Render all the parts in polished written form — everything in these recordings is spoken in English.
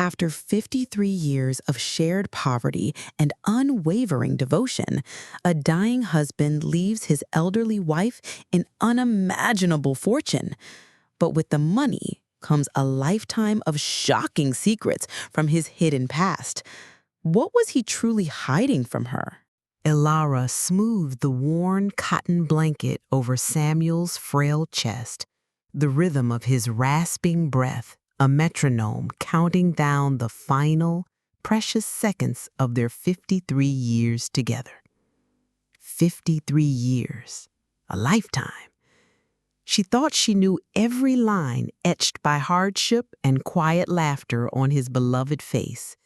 After 53 years of shared poverty and unwavering devotion, a dying husband leaves his elderly wife an unimaginable fortune. But with the money comes a lifetime of shocking secrets from his hidden past. What was he truly hiding from her? Elara smoothed the worn cotton blanket over Samuel's frail chest, the rhythm of his rasping breath, a metronome counting down the final, precious seconds of their 53 years together. 53 years, a lifetime. She thought she knew every line etched by hardship and quiet laughter on his beloved face,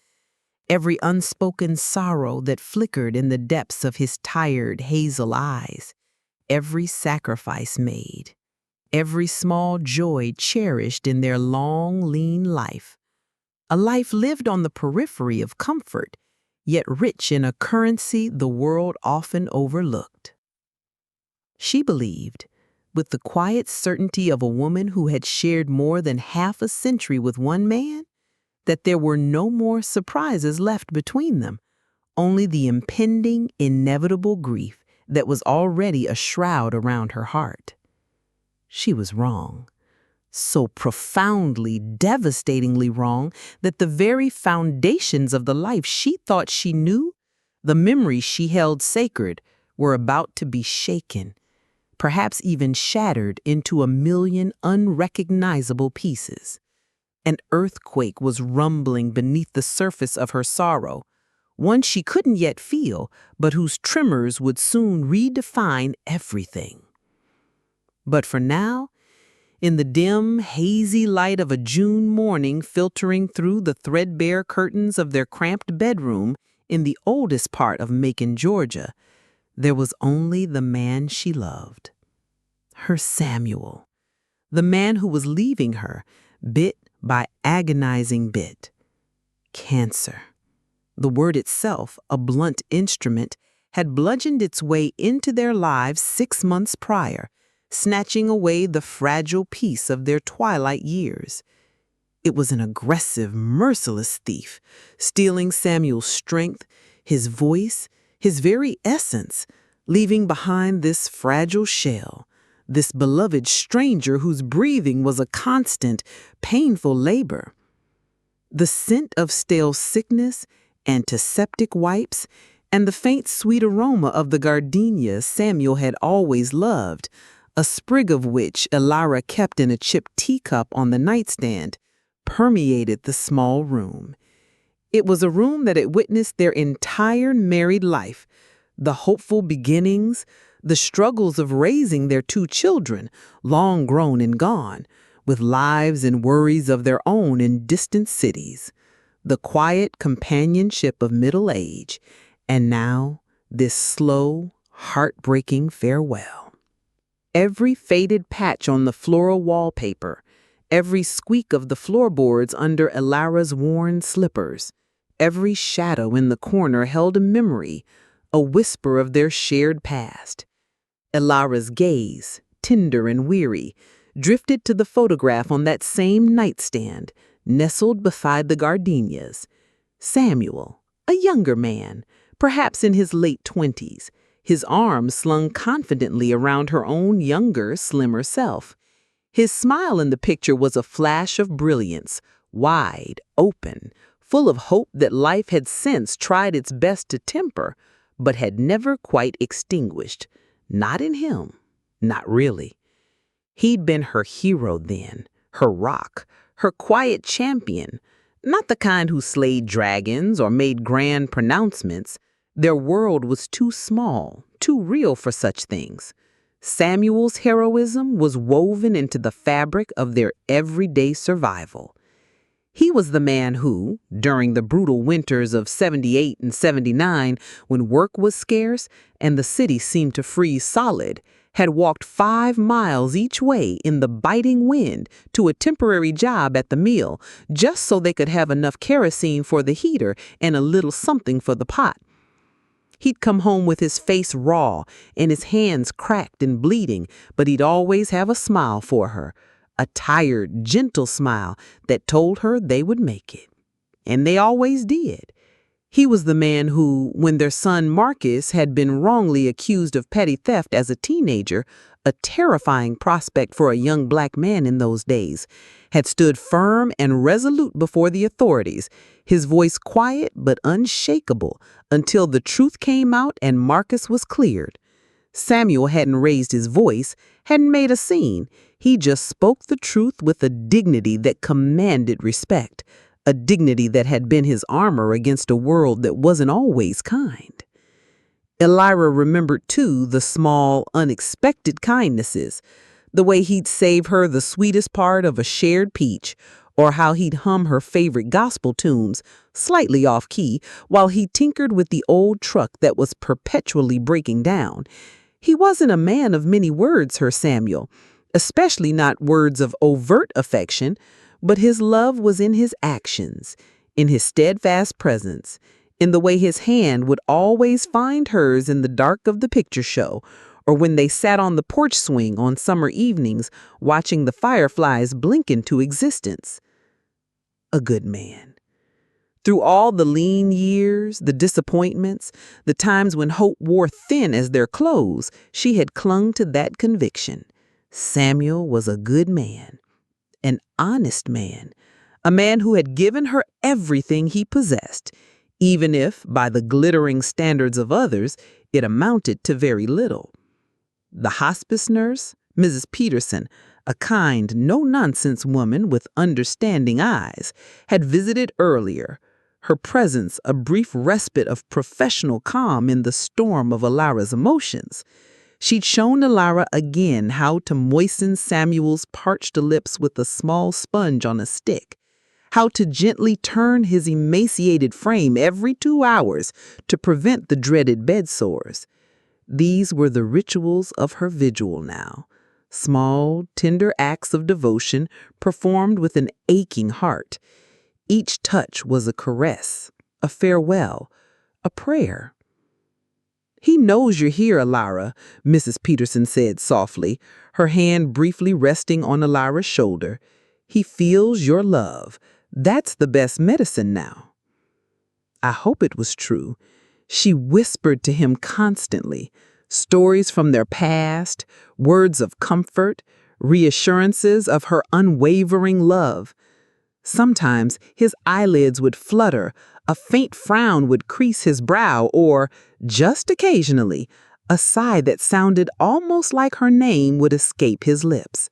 every unspoken sorrow that flickered in the depths of his tired hazel eyes, every sacrifice made, every small joy cherished in their long, lean life, a life lived on the periphery of comfort, yet rich in a currency the world often overlooked. She believed, with the quiet certainty of a woman who had shared more than half a century with one man, that there were no more surprises left between them, only the impending, inevitable grief that was already a shroud around her heart. She was wrong, so profoundly, devastatingly wrong that the very foundations of the life she thought she knew, the memories she held sacred, were about to be shaken, perhaps even shattered into a million unrecognizable pieces. An earthquake was rumbling beneath the surface of her sorrow, one she couldn't yet feel, but whose tremors would soon redefine everything. But for now, in the dim, hazy light of a June morning filtering through the threadbare curtains of their cramped bedroom in the oldest part of Macon, Georgia, there was only the man she loved. Her Samuel, the man who was leaving her, bit by agonizing bit. Cancer. The word itself, a blunt instrument, had bludgeoned its way into their lives 6 months prior, snatching away the fragile peace of their twilight years. It was an aggressive, merciless thief, stealing Samuel's strength, his voice, his very essence, leaving behind this fragile shell, this beloved stranger whose breathing was a constant, painful labor. The scent of stale sickness, antiseptic wipes, and the faint sweet aroma of the gardenia Samuel had always loved, a sprig of which Elara kept in a chipped teacup on the nightstand, permeated the small room. It was a room that had witnessed their entire married life, the hopeful beginnings, the struggles of raising their 2 children, long grown and gone, with lives and worries of their own in distant cities, the quiet companionship of middle age, and now this slow, heartbreaking farewell. Every faded patch on the floral wallpaper, every squeak of the floorboards under Elara's worn slippers, every shadow in the corner held a memory, a whisper of their shared past. Elara's gaze, tender and weary, drifted to the photograph on that same nightstand, nestled beside the gardenias. Samuel, a younger man, perhaps in his late 20s, his arms slung confidently around her own younger, slimmer self. His smile in the picture was a flash of brilliance, wide, open, full of hope that life had since tried its best to temper, but had never quite extinguished. Not in him. Not really. He'd been her hero then, her rock, her quiet champion, not the kind who slayed dragons or made grand pronouncements. Their world was too small, too real for such things. Samuel's heroism was woven into the fabric of their everyday survival. He was the man who, during the brutal winters of 78 and 79, when work was scarce and the city seemed to freeze solid, had walked 5 miles each way in the biting wind to a temporary job at the mill, just so they could have enough kerosene for the heater and a little something for the pot. He'd come home with his face raw and his hands cracked and bleeding, but he'd always have a smile for her, a tired, gentle smile that told her they would make it. and they always did. He was the man who, when their son Marcus had been wrongly accused of petty theft as a teenager, a terrifying prospect for a young black man in those days, had stood firm and resolute before the authorities, his voice quiet but unshakable until the truth came out and Marcus was cleared. Samuel hadn't raised his voice, hadn't made a scene. He just spoke the truth with a dignity that commanded respect, a dignity that had been his armor against a world that wasn't always kind. Elira remembered, too, the small, unexpected kindnesses, the way he'd save her the sweetest part of a shared peach, or how he'd hum her favorite gospel tunes, slightly off-key, while he tinkered with the old truck that was perpetually breaking down. He wasn't a man of many words, her Samuel, especially not words of overt affection, but his love was in his actions, in his steadfast presence, in the way his hand would always find hers in the dark of the picture show, or when they sat on the porch swing on summer evenings watching the fireflies blink into existence. A good man. Through all the lean years, the disappointments, the times when hope wore thin as their clothes, she had clung to that conviction. Samuel was a good man, an honest man, a man who had given her everything he possessed, even if, by the glittering standards of others, it amounted to very little. The hospice nurse, Mrs. Peterson, a kind, no-nonsense woman with understanding eyes, had visited earlier, her presence a brief respite of professional calm in the storm of Elira's emotions. She'd shown Elira again how to moisten Samuel's parched lips with a small sponge on a stick, how to gently turn his emaciated frame every 2 hours to prevent the dreaded bed sores. These were the rituals of her vigil now, small, tender acts of devotion performed with an aching heart. Each touch was a caress, a farewell, a prayer. "He knows you're here, Elira," Mrs. Peterson said softly, her hand briefly resting on Elira's shoulder. "He feels your love. That's the best medicine now." I hope it was true. She whispered to him constantly, stories from their past, words of comfort, reassurances of her unwavering love. Sometimes his eyelids would flutter, a faint frown would crease his brow, or, just occasionally, a sigh that sounded almost like her name would escape his lips.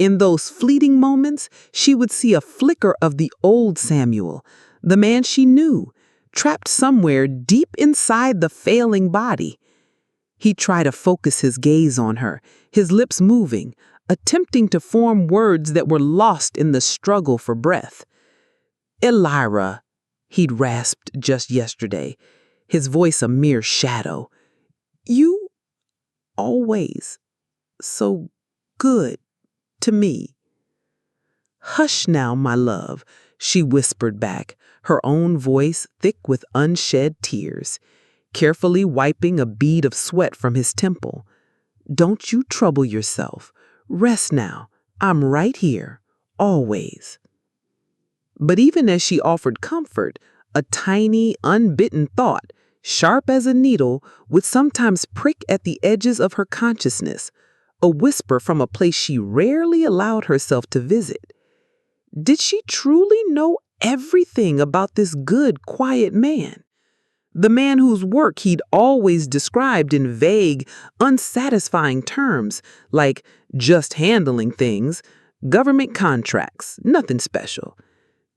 In those fleeting moments, she would see a flicker of the old Samuel, the man she knew, trapped somewhere deep inside the failing body. He'd try to focus his gaze on her, his lips moving, attempting to form words that were lost in the struggle for breath. "Elira," he'd rasped just yesterday, his voice a mere shadow. "You always so good to me." "Hush now, my love," she whispered back, her own voice thick with unshed tears, carefully wiping a bead of sweat from his temple. "Don't you trouble yourself. Rest now. I'm right here, always." But even as she offered comfort, a tiny, unbitten thought, sharp as a needle, would sometimes prick at the edges of her consciousness, a whisper from a place she rarely allowed herself to visit. Did she truly know everything about this good, quiet man? The man whose work he'd always described in vague, unsatisfying terms, like just handling things, government contracts, nothing special,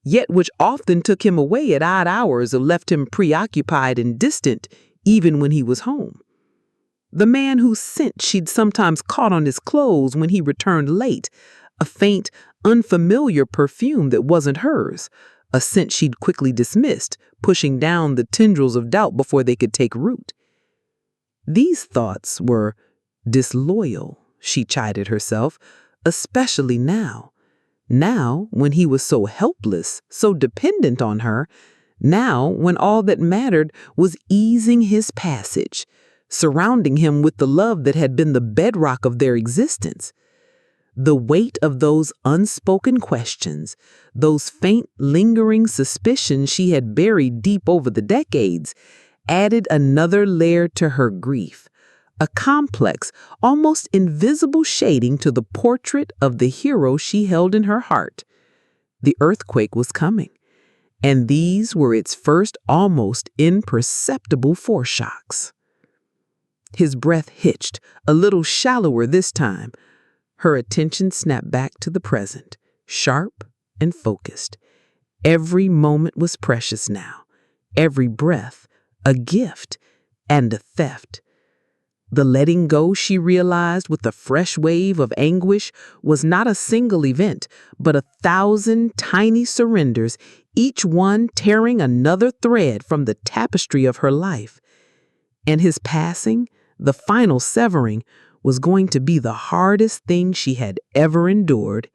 yet which often took him away at odd hours or left him preoccupied and distant, even when he was home. The man whose scent she'd sometimes caught on his clothes when he returned late, a faint, unfamiliar perfume that wasn't hers, a scent she'd quickly dismissed, pushing down the tendrils of doubt before they could take root. These thoughts were disloyal, she chided herself, especially now. Now, when he was so helpless, so dependent on her, now when all that mattered was easing his passage, surrounding him with the love that had been the bedrock of their existence. The weight of those unspoken questions, those faint, lingering suspicions she had buried deep over the decades, added another layer to her grief, a complex, almost invisible shading to the portrait of the hero she held in her heart. The earthquake was coming, and these were its first almost imperceptible foreshocks. His breath hitched, a little shallower this time. Her attention snapped back to the present, sharp and focused. Every moment was precious now, every breath a gift and a theft. The letting go, she realized with a fresh wave of anguish, was not a single event, but 1,000 tiny surrenders, each one tearing another thread from the tapestry of her life. And his passing, the final severing, was going to be the hardest thing she had ever endured.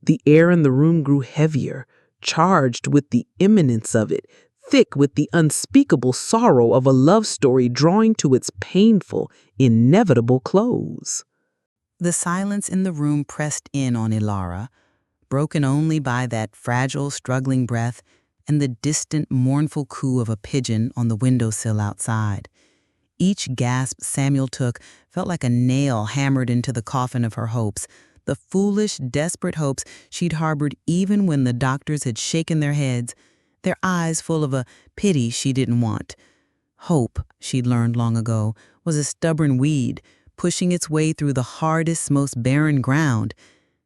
The air in the room grew heavier, charged with the imminence of it, thick with the unspeakable sorrow of a love story drawing to its painful, inevitable close. The silence in the room pressed in on Ilara, broken only by that fragile, struggling breath and the distant, mournful coo of a pigeon on the windowsill outside. Each gasp Samuel took felt like a nail hammered into the coffin of her hopes, the foolish, desperate hopes she'd harbored even when the doctors had shaken their heads, their eyes full of a pity she didn't want. Hope, she'd learned long ago, was a stubborn weed, pushing its way through the hardest, most barren ground.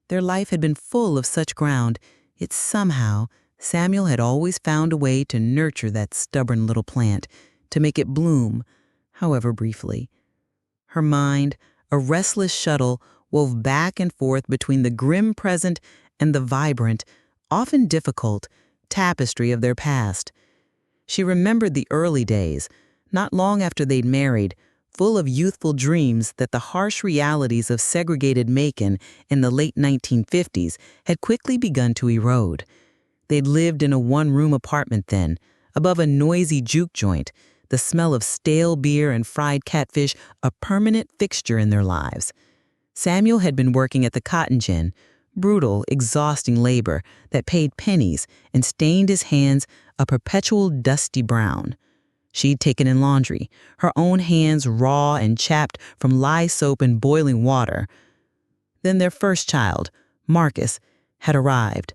Their life had been full of such ground, yet somehow Samuel had always found a way to nurture that stubborn little plant, to make it bloom, however briefly. Her mind, a restless shuttle, wove back and forth between the grim present and the vibrant, often difficult, tapestry of their past. She remembered the early days, not long after they'd married, full of youthful dreams that the harsh realities of segregated Macon in the late 1950s had quickly begun to erode. They'd lived in a one-room apartment then, above a noisy juke joint, the smell of stale beer and fried catfish a permanent fixture in their lives. Samuel had been working at the cotton gin, brutal, exhausting labor that paid pennies and stained his hands a perpetual dusty brown. She'd taken in laundry, her own hands raw and chapped from lye soap and boiling water. Then their first child, Marcus, had arrived,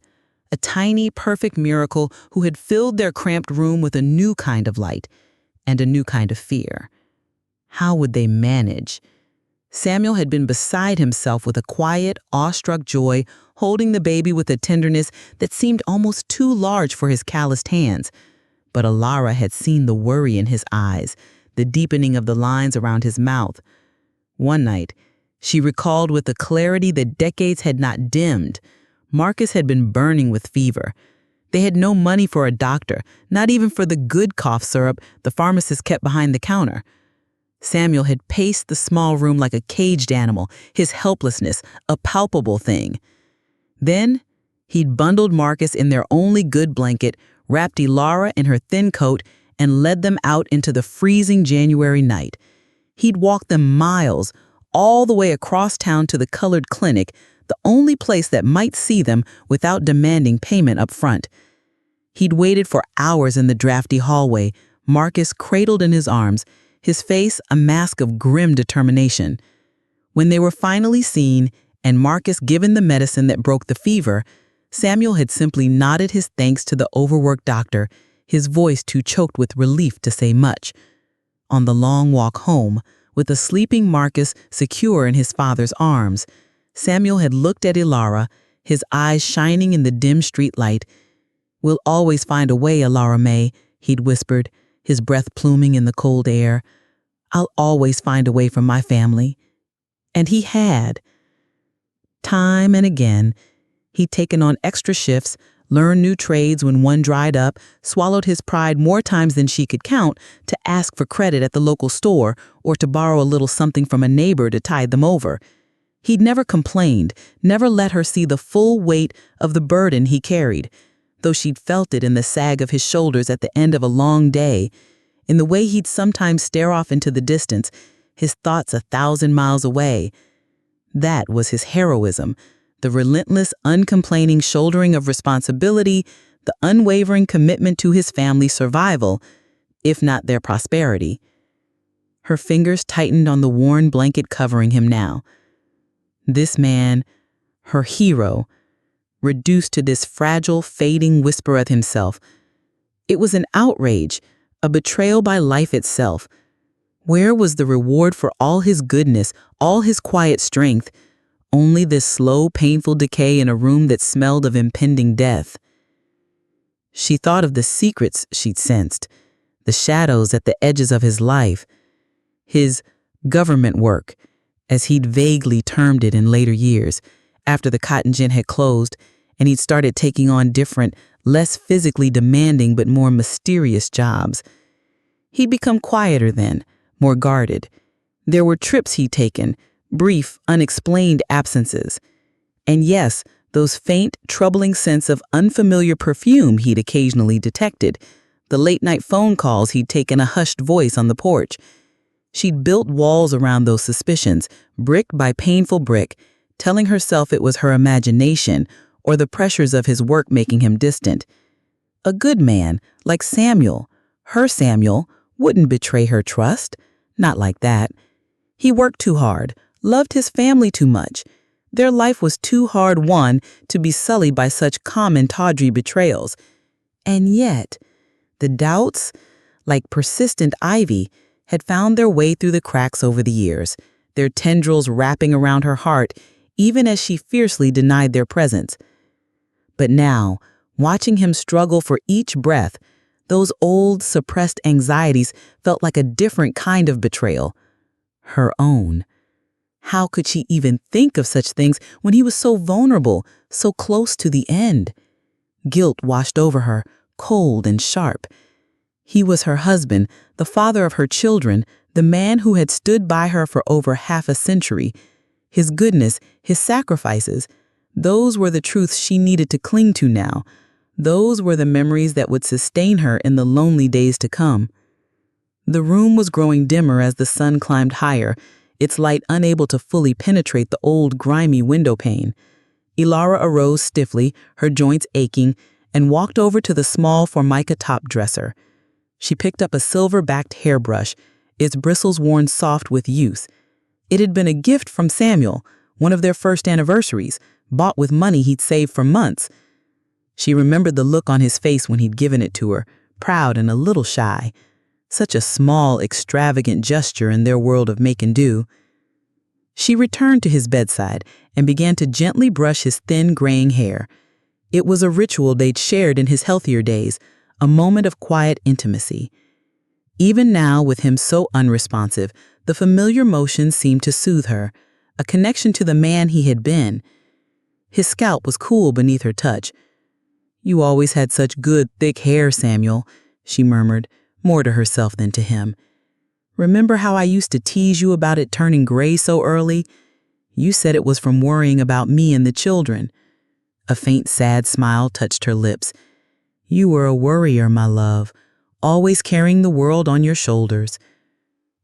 a tiny, perfect miracle who had filled their cramped room with a new kind of light and a new kind of fear. How would they manage? Samuel had been beside himself with a quiet, awestruck joy, holding the baby with a tenderness that seemed almost too large for his calloused hands. But Ilara had seen the worry in his eyes, the deepening of the lines around his mouth. One night, she recalled with a clarity that decades had not dimmed. Marcus had been burning with fever. They had no money for a doctor, not even for the good cough syrup the pharmacist kept behind the counter. Samuel had paced the small room like a caged animal, his helplessness a palpable thing. Then, he'd bundled Marcus in their only good blanket, wrapped Ilara in her thin coat, and led them out into the freezing January night. He'd walked them miles, all the way across town to the colored clinic, the only place that might see them without demanding payment up front. He'd waited for hours in the drafty hallway, Marcus cradled in his arms, his face a mask of grim determination. When they were finally seen and Marcus given the medicine that broke the fever, Samuel had simply nodded his thanks to the overworked doctor, his voice too choked with relief to say much. On the long walk home, with the sleeping Marcus secure in his father's arms, Samuel had looked at Ilara, his eyes shining in the dim street light. "We'll always find a way, Ilara May," he'd whispered, his breath pluming in the cold air. "I'll always find a way for my family." And he had. Time and again, he'd taken on extra shifts, learned new trades when one dried up, swallowed his pride more times than she could count to ask for credit at the local store or to borrow a little something from a neighbor to tide them over. He'd never complained, never let her see the full weight of the burden he carried, though she'd felt it in the sag of his shoulders at the end of a long day, in the way he'd sometimes stare off into the distance, his thoughts 1,000 miles away. That was his heroism, the relentless, uncomplaining shouldering of responsibility, the unwavering commitment to his family's survival, if not their prosperity. Her fingers tightened on the worn blanket covering him now. This man, her hero, reduced to this fragile, fading whisper of himself. It was an outrage, a betrayal by life itself. Where was the reward for all his goodness, all his quiet strength? Only this slow, painful decay in a room that smelled of impending death. She thought of the secrets she'd sensed, the shadows at the edges of his life, his government work, as he'd vaguely termed it in later years, after the cotton gin had closed and he'd started taking on different, less physically demanding but more mysterious jobs. He'd become quieter then, more guarded. There were trips he'd taken, brief, unexplained absences. And yes, those faint, troubling scents of unfamiliar perfume he'd occasionally detected, the late-night phone calls he'd taken a hushed voice on the porch. She'd built walls around those suspicions, brick by painful brick, telling herself it was her imagination or the pressures of his work making him distant. A good man, like Samuel, her Samuel, wouldn't betray her trust. Not like that. He worked too hard, loved his family too much. Their life was too hard won to be sullied by such common tawdry betrayals. And yet, the doubts, like persistent ivy, had found their way through the cracks over the years, their tendrils wrapping around her heart, even as she fiercely denied their presence. But now, watching him struggle for each breath, those old, suppressed anxieties felt like a different kind of betrayal. Her own. How could she even think of such things when he was so vulnerable, so close to the end? Guilt washed over her, cold and sharp. He was her husband, the father of her children, the man who had stood by her for over half a century. His goodness, his sacrifices, those were the truths she needed to cling to now. Those were the memories that would sustain her in the lonely days to come. The room was growing dimmer as the sun climbed higher, its light unable to fully penetrate the old, grimy window pane. Ilara arose stiffly, her joints aching, and walked over to the small formica top dresser. She picked up a silver-backed hairbrush, its bristles worn soft with use. It had been a gift from Samuel, one of their first anniversaries, bought with money he'd saved for months. She remembered the look on his face when he'd given it to her, proud and a little shy. Such a small, extravagant gesture in their world of make-and-do. She returned to his bedside and began to gently brush his thin, graying hair. It was a ritual they'd shared in his healthier days, a moment of quiet intimacy. Even now, with him so unresponsive, the familiar motion seemed to soothe her, a connection to the man he had been. His scalp was cool beneath her touch. "You always had such good, thick hair, Samuel," she murmured, more to herself than to him. "Remember how I used to tease you about it turning gray so early? You said it was from worrying about me and the children." A faint, sad smile touched her lips. "You were a worrier, my love, always carrying the world on your shoulders."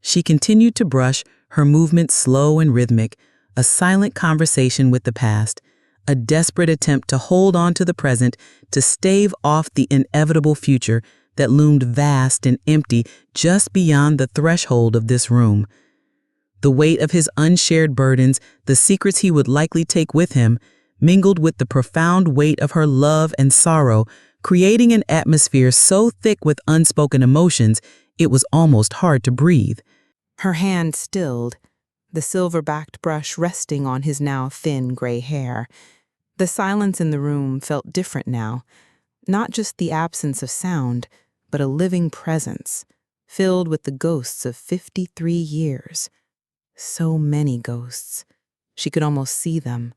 She continued to brush, her movements slow and rhythmic, a silent conversation with the past, a desperate attempt to hold on to the present, to stave off the inevitable future that loomed vast and empty just beyond the threshold of this room. The weight of his unshared burdens, the secrets he would likely take with him, mingled with the profound weight of her love and sorrow, creating an atmosphere so thick with unspoken emotions, it was almost hard to breathe. Her hand stilled, the silver-backed brush resting on his now thin gray hair. The silence in the room felt different now, not just the absence of sound, but a living presence, filled with the ghosts of 53 years. So many ghosts. She could almost see them.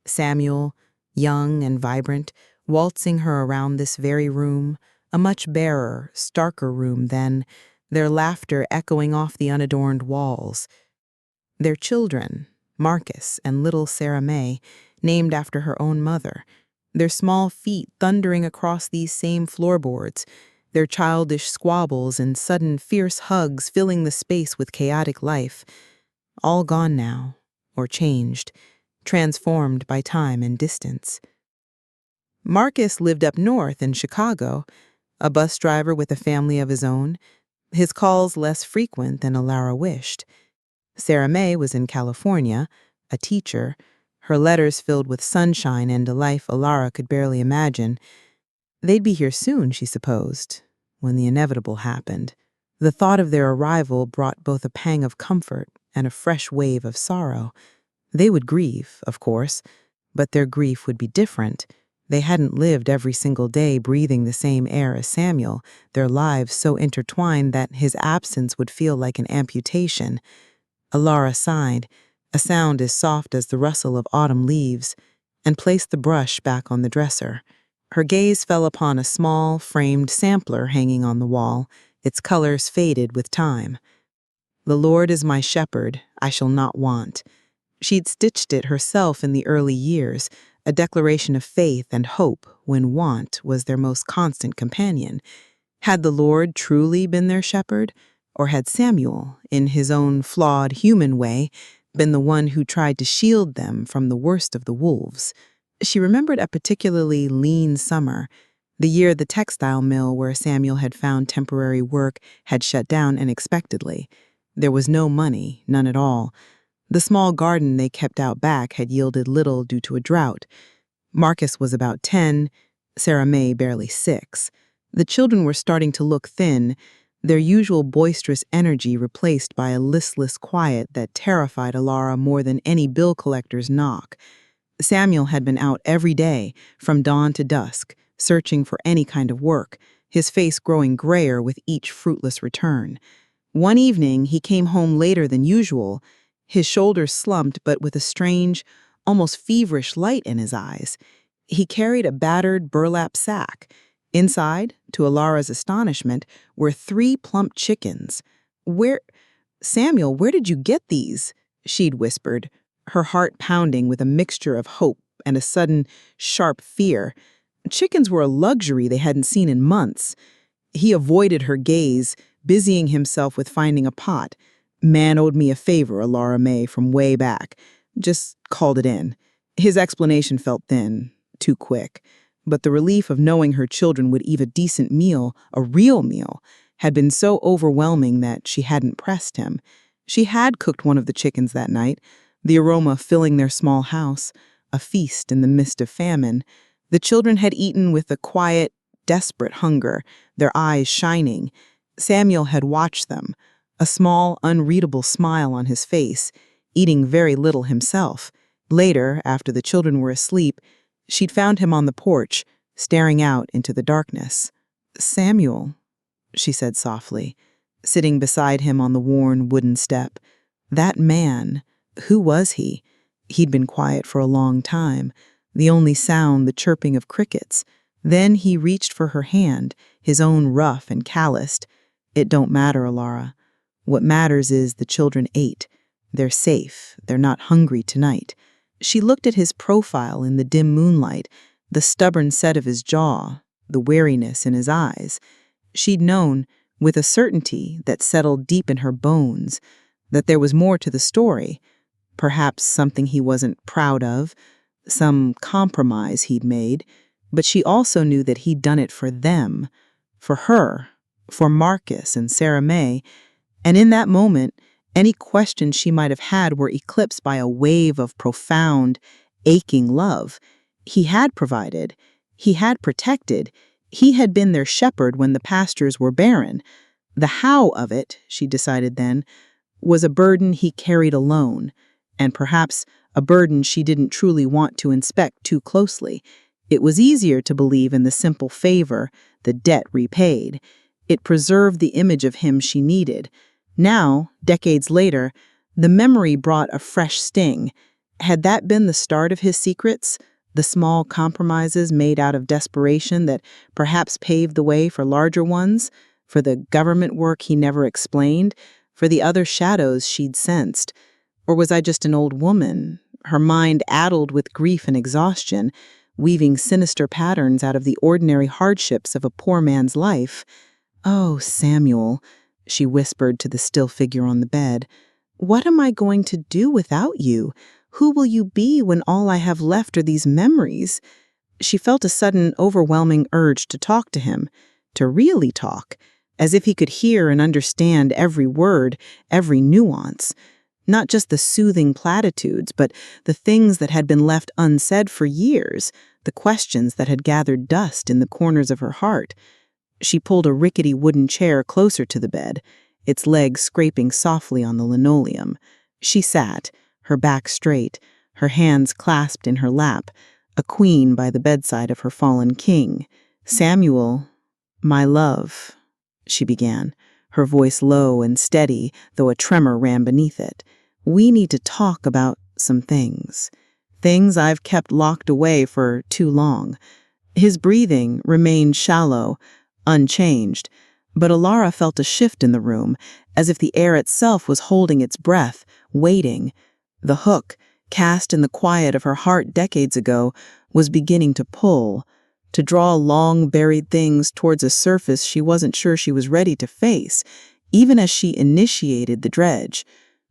Samuel, young and vibrant, waltzing her around this very room, a much barer, starker room then, their laughter echoing off the unadorned walls. Their children, Marcus and little Sarah May, named after her own mother, their small feet thundering across these same floorboards, their childish squabbles and sudden fierce hugs filling the space with chaotic life. All gone now, or changed, transformed by time and distance. Marcus lived up north in Chicago, a bus driver with a family of his own, his calls less frequent than Alara wished. Sarah May was in California, a teacher, her letters filled with sunshine and a life Alara could barely imagine. They'd be here soon, she supposed, when the inevitable happened. The thought of their arrival brought both a pang of comfort and a fresh wave of sorrow. They would grieve, of course, but their grief would be different. They hadn't lived every single day breathing the same air as Samuel, their lives so intertwined that his absence would feel like an amputation. Alara sighed, a sound as soft as the rustle of autumn leaves, and placed the brush back on the dresser. Her gaze fell upon a small, framed sampler hanging on the wall, its colors faded with time. "The Lord is my shepherd, I shall not want." She'd stitched it herself in the early years, a declaration of faith and hope when want was their most constant companion. Had the Lord truly been their shepherd, or had Samuel, in his own flawed human way, been the one who tried to shield them from the worst of the wolves? She remembered a particularly lean summer, the year the textile mill where Samuel had found temporary work had shut down unexpectedly. There was no money, none at all. The small garden they kept out back had yielded little due to a drought. Marcus was about 10, Sarah May barely 6. The children were starting to look thin, their usual boisterous energy replaced by a listless quiet that terrified Alara more than any bill collector's knock. Samuel had been out every day, from dawn to dusk, searching for any kind of work, his face growing grayer with each fruitless return. One evening, he came home later than usual, his shoulders slumped but with a strange, almost feverish light in his eyes. He carried a battered burlap sack. Inside, to Alara's astonishment, were 3 plump chickens. Samuel, where did you get these?" she'd whispered, her heart pounding with a mixture of hope and a sudden, sharp fear. Chickens were a luxury they hadn't seen in months. He avoided her gaze, busying himself with finding a pot. "Man owed me a favor, Alara May, from way back. Just called it in." His explanation felt thin, too quick, but the relief of knowing her children would eat a decent meal, a real meal, had been so overwhelming that she hadn't pressed him. She had cooked one of the chickens that night, the aroma filling their small house, a feast in the midst of famine. The children had eaten with a quiet, desperate hunger, their eyes shining. Samuel had watched them, a small, unreadable smile on his face, eating very little himself. Later, after the children were asleep, she'd found him on the porch, staring out into the darkness. "Samuel," she said softly, sitting beside him on the worn wooden step. "That man, who was he?" He'd been quiet for a long time, the only sound the chirping of crickets. Then he reached for her hand, his own rough and calloused. "It don't matter, Alara. What matters is the children ate. They're safe. They're not hungry tonight." She looked at his profile in the dim moonlight, the stubborn set of his jaw, the weariness in his eyes. She'd known, with a certainty that settled deep in her bones, that there was more to the story, perhaps something he wasn't proud of, some compromise he'd made, but she also knew that he'd done it for them, for her, for Marcus and Sarah May, and in that moment, any questions she might have had were eclipsed by a wave of profound, aching love. He had provided, he had protected, he had been their shepherd when the pastures were barren. The how of it, she decided then, was a burden he carried alone, and perhaps a burden she didn't truly want to inspect too closely. It was easier to believe in the simple favor, the debt repaid. It preserved the image of him she needed. Now, decades later, the memory brought a fresh sting. Had that been the start of his secrets, the small compromises made out of desperation that perhaps paved the way for larger ones, for the government work he never explained, for the other shadows she'd sensed? Or was I just an old woman, her mind addled with grief and exhaustion, weaving sinister patterns out of the ordinary hardships of a poor man's life? "Oh, Samuel," she whispered to the still figure on the bed. What am I going to do without you? Who will you be when all I have left are these memories? She felt a sudden, overwhelming urge to talk to him, to really talk, as if he could hear and understand every word, every nuance. Not just the soothing platitudes, but the things that had been left unsaid for years, the questions that had gathered dust in the corners of her heart. She pulled a rickety wooden chair closer to the bed, its legs scraping softly on the linoleum. She sat, her back straight, her hands clasped in her lap, a queen by the bedside of her fallen king. "Samuel, my love," she began, her voice low and steady, though a tremor ran beneath it. "We need to talk about some things. Things I've kept locked away for too long." His breathing remained shallow, unchanged, but Alara felt a shift in the room, as if the air itself was holding its breath, waiting. The hook, cast in the quiet of her heart decades ago, was beginning to pull, to draw long-buried things towards a surface she wasn't sure she was ready to face, even as she initiated the dredge.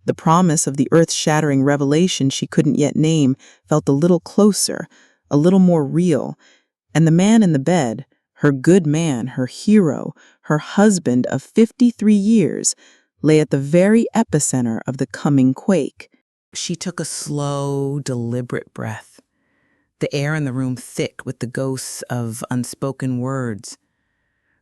The promise of the earth-shattering revelation she couldn't yet name felt a little closer, a little more real, and the man in the bed, her good man, her hero, her husband of 53 years, lay at the very epicenter of the coming quake. She took a slow, deliberate breath, the air in the room thick with the ghosts of unspoken words.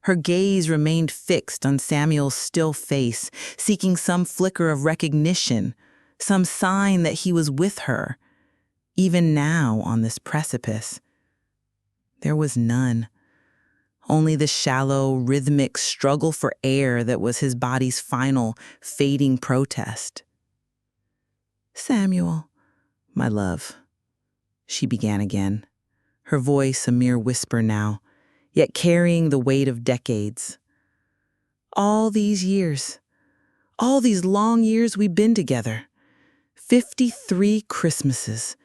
Her gaze remained fixed on Samuel's still face, seeking some flicker of recognition, some sign that he was with her, even now on this precipice. There was none. Only the shallow, rhythmic struggle for air that was his body's final, fading protest. "Samuel, my love," she began again, her voice a mere whisper now, yet carrying the weight of decades. "All these years, all these long years we've been together, 53 Christmases,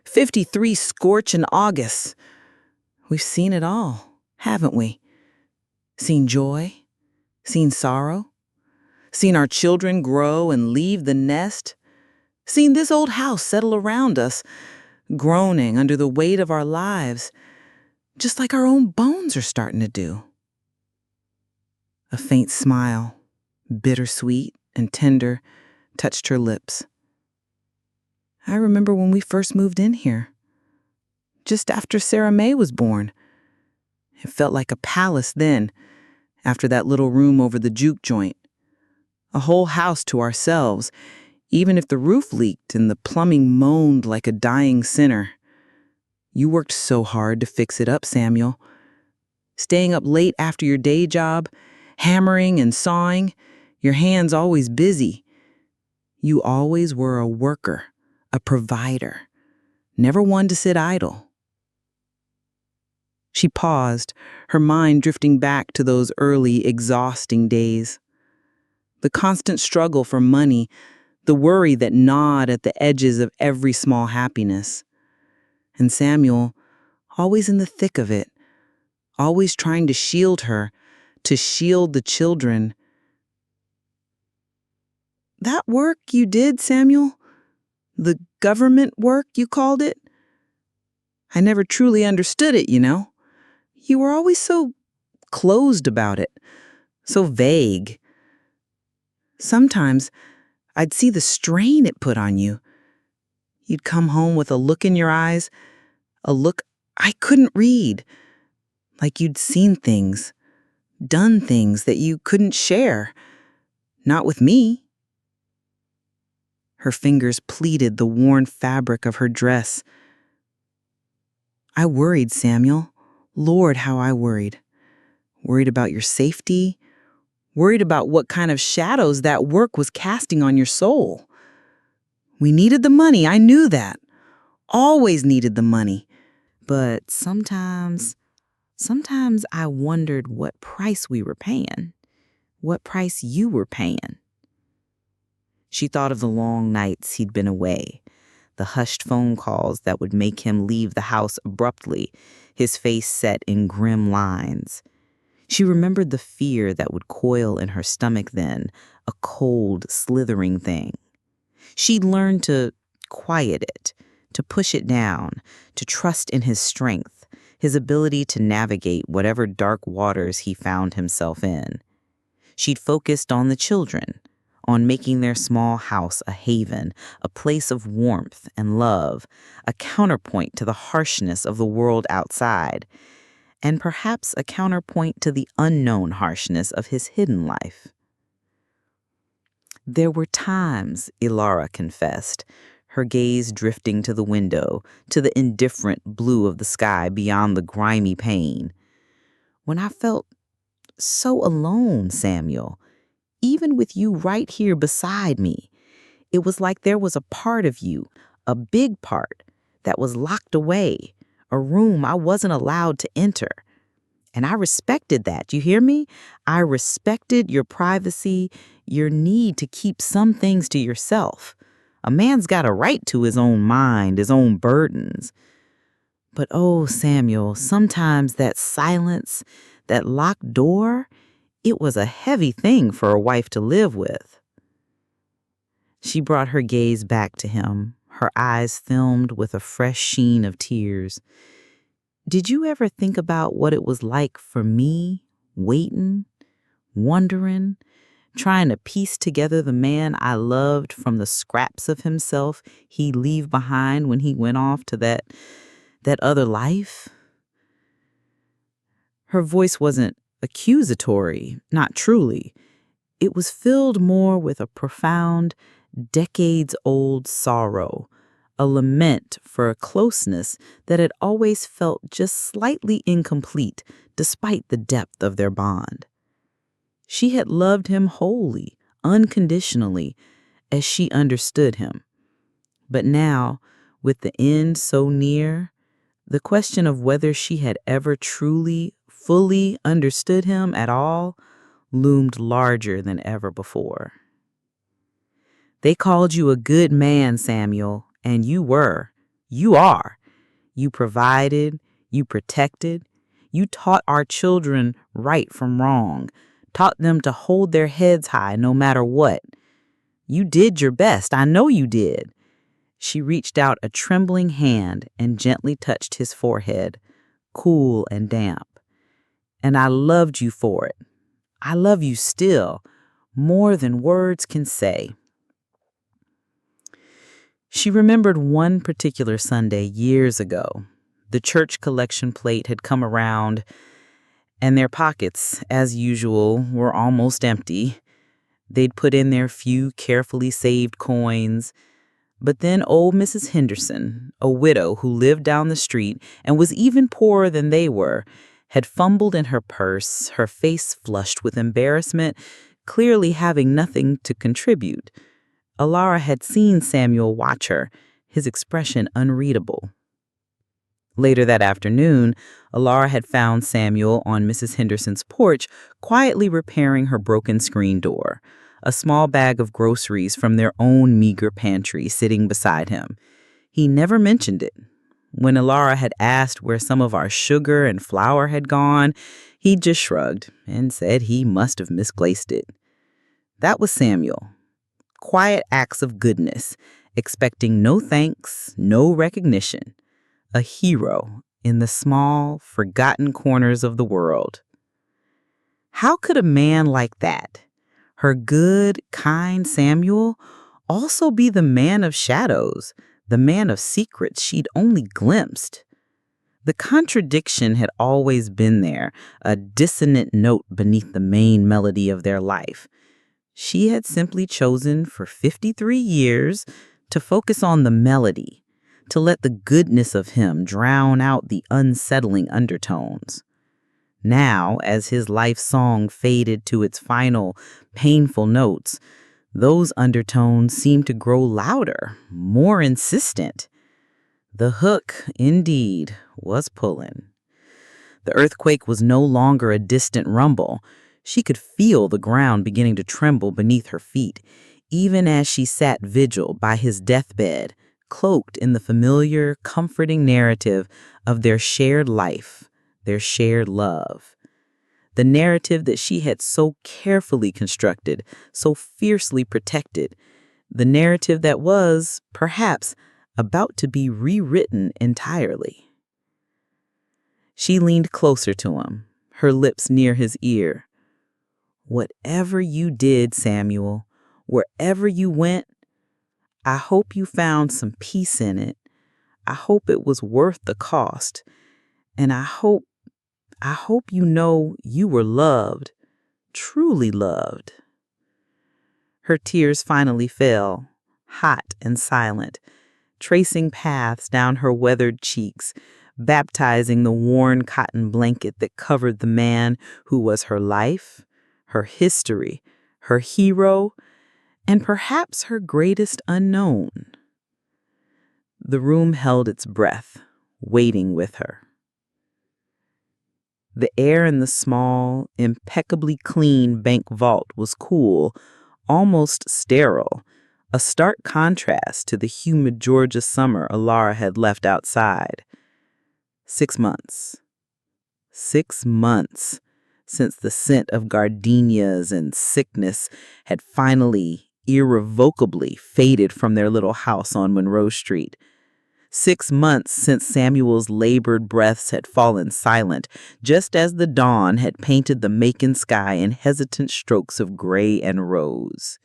53 scorching Augusts. We've seen it all, haven't we? Seen joy, seen sorrow, seen our children grow and leave the nest, seen this old house settle around us, groaning under the weight of our lives, just like our own bones are starting to do." A faint smile, bittersweet and tender, touched her lips. "I remember when we first moved in here, just after Sarah May was born. It felt like a palace then, after that little room over the juke joint. A whole house to ourselves, even if the roof leaked and the plumbing moaned like a dying sinner. You worked so hard to fix it up, Samuel. Staying up late after your day job, hammering and sawing, your hands always busy. You always were a worker, a provider, never one to sit idle." She paused, her mind drifting back to those early, exhausting days. The constant struggle for money, the worry that gnawed at the edges of every small happiness. And Samuel, always in the thick of it, always trying to shield her, to shield the children. "That work you did, Samuel, the government work you called it, I never truly understood it, you know. You were always so closed about it, so vague. Sometimes I'd see the strain it put on you. You'd come home with a look in your eyes, a look I couldn't read, like you'd seen things, done things that you couldn't share, not with me." Her fingers pleated the worn fabric of her dress. "I worried, Samuel. Lord, how I worried. Worried about your safety, worried about what kind of shadows that work was casting on your soul. We needed the money, I knew that. Always needed the money. But sometimes I wondered what price we were paying, what price you were paying." She thought of the long nights he'd been away, the hushed phone calls that would make him leave the house abruptly, his face set in grim lines. She remembered the fear that would coil in her stomach then, a cold, slithering thing. She'd learned to quiet it, to push it down, to trust in his strength, his ability to navigate whatever dark waters he found himself in. She'd focused on the children, on making their small house a haven, a place of warmth and love, a counterpoint to the harshness of the world outside, and perhaps a counterpoint to the unknown harshness of his hidden life. There were times, Ilara confessed, her gaze drifting to the window, to the indifferent blue of the sky beyond the grimy pane, when I felt so alone, Samuel, even with you right here beside me. It was like there was a part of you, a big part, that was locked away, a room I wasn't allowed to enter. And I respected that. You hear me? I respected your privacy, your need to keep some things to yourself. A man's got a right to his own mind, his own burdens. But oh, Samuel, sometimes that silence, that locked door, it was a heavy thing for a wife to live with. She brought her gaze back to him, her eyes filmed with a fresh sheen of tears. Did you ever think about what it was like for me, waiting, wondering, trying to piece together the man I loved from the scraps of himself he'd leave behind when he went off to that other life? Her voice wasn't accusatory, not truly. It was filled more with a profound, decades-old sorrow, a lament for a closeness that had always felt just slightly incomplete despite the depth of their bond. She had loved him wholly, unconditionally, as she understood him. But now, with the end so near, the question of whether she had ever truly, fully understood him at all loomed larger than ever before. They called you a good man, Samuel, and you were. You are. You provided, you protected, you taught our children right from wrong, taught them to hold their heads high no matter what. You did your best, I know you did. She reached out a trembling hand and gently touched his forehead, cool and damp. And I loved you for it. I love you still, more than words can say. She remembered one particular Sunday years ago. The church collection plate had come around, and their pockets, as usual, were almost empty. They'd put in their few carefully saved coins. But then old Mrs. Henderson, a widow who lived down the street and was even poorer than they were, had fumbled in her purse, her face flushed with embarrassment, clearly having nothing to contribute. Ilara had seen Samuel watch her, his expression unreadable. Later that afternoon, Ilara had found Samuel on Mrs. Henderson's porch, quietly repairing her broken screen door, a small bag of groceries from their own meager pantry sitting beside him. He never mentioned it. When Ilara had asked where some of our sugar and flour had gone, he just shrugged and said he must have misplaced it. That was Samuel. Quiet acts of goodness, expecting no thanks, no recognition. A hero in the small, forgotten corners of the world. How could a man like that, her good, kind Samuel, also be the man of shadows, the man of secrets she'd only glimpsed? The contradiction had always been there, a dissonant note beneath the main melody of their life. She had simply chosen for 53 years to focus on the melody, to let the goodness of him drown out the unsettling undertones. Now, as his life song faded to its final, painful notes, those undertones seemed to grow louder, more insistent. The hook, indeed, was pulling. The earthquake was no longer a distant rumble. She could feel the ground beginning to tremble beneath her feet, even as she sat vigil by his deathbed, cloaked in the familiar, comforting narrative of their shared life, their shared love. The narrative that she had so carefully constructed, so fiercely protected, The narrative that was, perhaps, about to be rewritten entirely. She leaned closer to him, her lips near his ear. Whatever you did, Samuel, wherever you went, I hope you found some peace in it. I hope it was worth the cost. And I hope you know you were loved, truly loved. Her tears finally fell, hot and silent, tracing paths down her weathered cheeks, baptizing the worn cotton blanket that covered the man who was her life, her history, her hero, and perhaps her greatest unknown. The room held its breath, waiting with her. The air in the small, impeccably clean bank vault was cool, almost sterile, a stark contrast to the humid Georgia summer Alara had left outside. 6 months. 6 months since the scent of gardenias and sickness had finally, irrevocably faded from their little house on Monroe Street. 6 months since Samuel's labored breaths had fallen silent, just as the dawn had painted the Macon sky in hesitant strokes of gray and rose.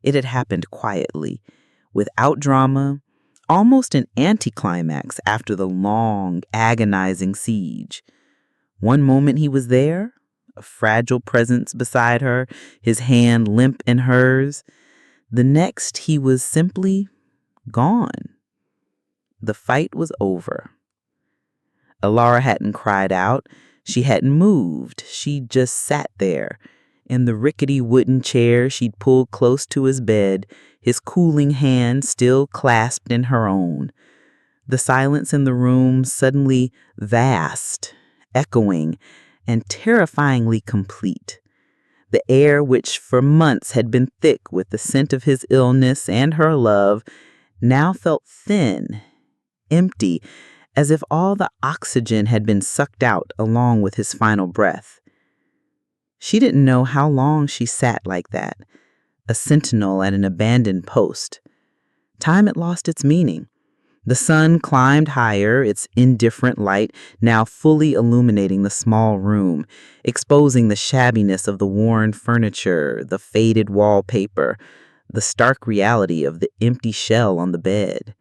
It had happened quietly, without drama, almost an anticlimax after the long, agonizing siege. One moment he was there, a fragile presence beside her, his hand limp in hers. The next he was simply gone. The fight was over. Alara hadn't cried out. She hadn't moved. She just sat there, in the rickety wooden chair she'd pulled close to his bed, his cooling hand still clasped in her own. The silence in the room suddenly vast, echoing, and terrifyingly complete. The air, which for months had been thick with the scent of his illness and her love, now felt thin, empty, as if all the oxygen had been sucked out along with his final breath. She didn't know how long she sat like that, a sentinel at an abandoned post. Time had lost its meaning. The sun climbed higher, its indifferent light now fully illuminating the small room, exposing the shabbiness of the worn furniture, the faded wallpaper, the stark reality of the empty shell on the bed.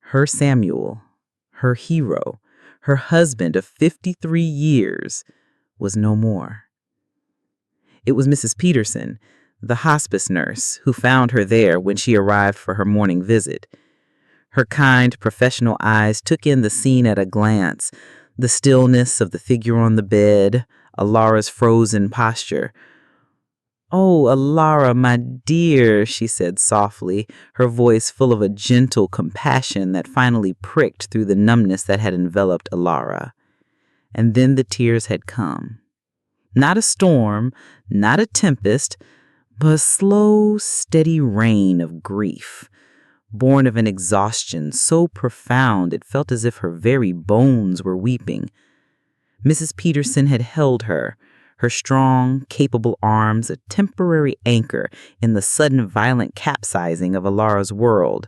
Her Samuel, her hero, her husband of 53 years, was no more. It was Mrs. Peterson, the hospice nurse, who found her there when she arrived for her morning visit. Her kind, professional eyes took in the scene at a glance, the stillness of the figure on the bed, Alara's frozen posture. "Oh, Alara, my dear," she said softly, her voice full of a gentle compassion that finally pricked through the numbness that had enveloped Alara. And then the tears had come. Not a storm, not a tempest, but a slow, steady rain of grief, born of an exhaustion so profound it felt as if her very bones were weeping. Mrs. Peterson had held her strong, capable arms a temporary anchor in the sudden violent capsizing of Alara's world.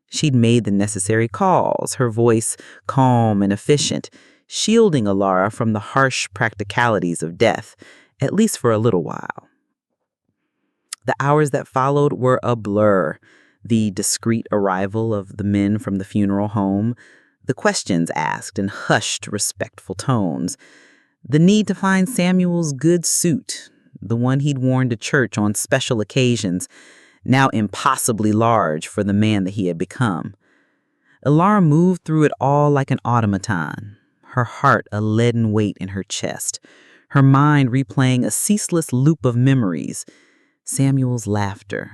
She'd made the necessary calls, her voice calm and efficient, shielding Alara from the harsh practicalities of death, at least for a little while. The hours that followed were a blur. The discreet arrival of the men from the funeral home, the questions asked in hushed, respectful tones, the need to find Samuel's good suit, the one he'd worn to church on special occasions, now impossibly large for the man that he had become. Alara moved through it all like an automaton, her heart a leaden weight in her chest, her mind replaying a ceaseless loop of memories. Samuel's laughter,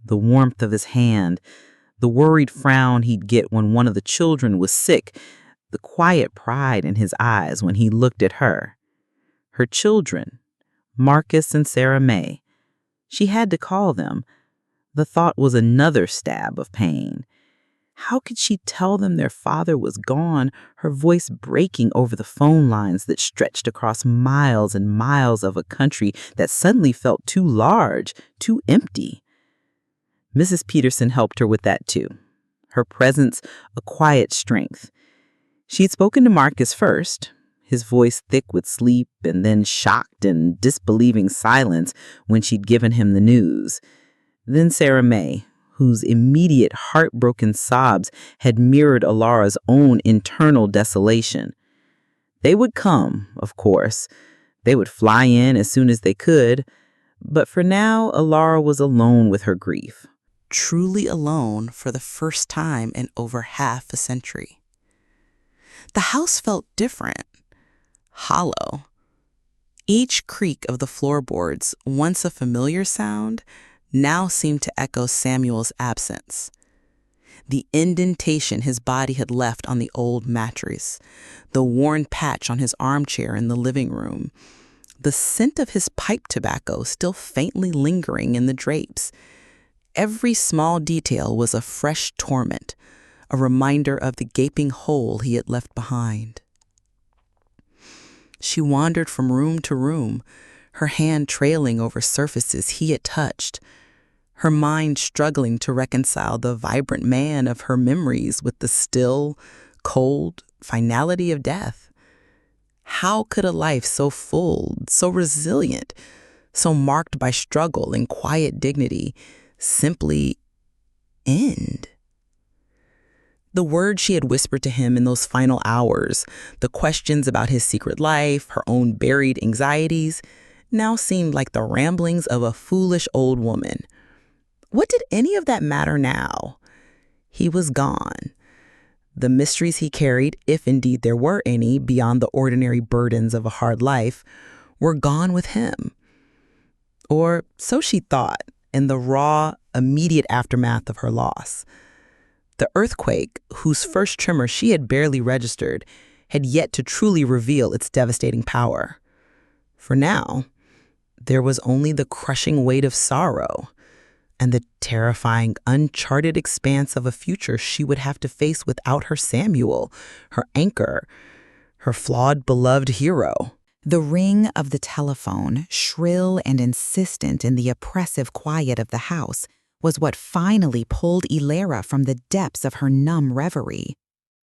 the warmth of his hand, the worried frown he'd get when one of the children was sick, the quiet pride in his eyes when he looked at her. Her children, Marcus and Sarah May. She had to call them. The thought was another stab of pain. How could she tell them their father was gone, her voice breaking over the phone lines that stretched across miles and miles of a country that suddenly felt too large, too empty? Mrs. Peterson helped her with that too. Her presence a quiet strength. She'd spoken to Marcus first, his voice thick with sleep and then shocked and disbelieving silence when she'd given him the news. Then Sarah May, whose immediate heartbroken sobs had mirrored Alara's own internal desolation. They would come, of course. They would fly in as soon as they could, but for now, Alara was alone with her grief. Truly alone for the first time in over half a century. The house felt different, hollow. Each creak of the floorboards, once a familiar sound, now seemed to echo Samuel's absence. The indentation his body had left on the old mattress, the worn patch on his armchair in the living room, the scent of his pipe tobacco still faintly lingering in the drapes. Every small detail was a fresh torment, a reminder of the gaping hole he had left behind. She wandered from room to room, her hand trailing over surfaces he had touched, her mind struggling to reconcile the vibrant man of her memories with the still, cold finality of death. How could a life so full, so resilient, so marked by struggle and quiet dignity simply end? The words she had whispered to him in those final hours, the questions about his secret life, her own buried anxieties, now seemed like the ramblings of a foolish old woman. What did any of that matter now? He was gone. The mysteries he carried, if indeed there were any beyond the ordinary burdens of a hard life, were gone with him. Or so she thought in the raw, immediate aftermath of her loss. The earthquake, whose first tremor she had barely registered, had yet to truly reveal its devastating power. For now, there was only the crushing weight of sorrow and the terrifying, uncharted expanse of a future she would have to face without her Samuel, her anchor, her flawed, beloved hero. The ring of the telephone, shrill and insistent in the oppressive quiet of the house, was what finally pulled Ilera from the depths of her numb reverie.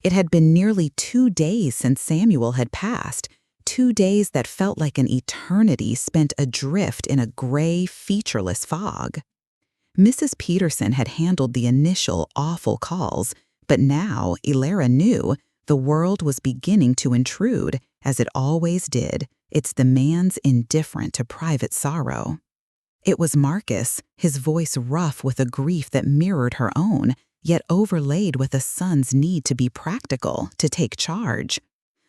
It had been nearly 2 days since Samuel had passed, 2 days that felt like an eternity spent adrift in a gray, featureless fog. Mrs. Peterson had handled the initial awful calls, but now Ilera knew the world was beginning to intrude, as it always did, its demands indifferent to private sorrow. It was Marcus, his voice rough with a grief that mirrored her own, yet overlaid with a son's need to be practical, to take charge.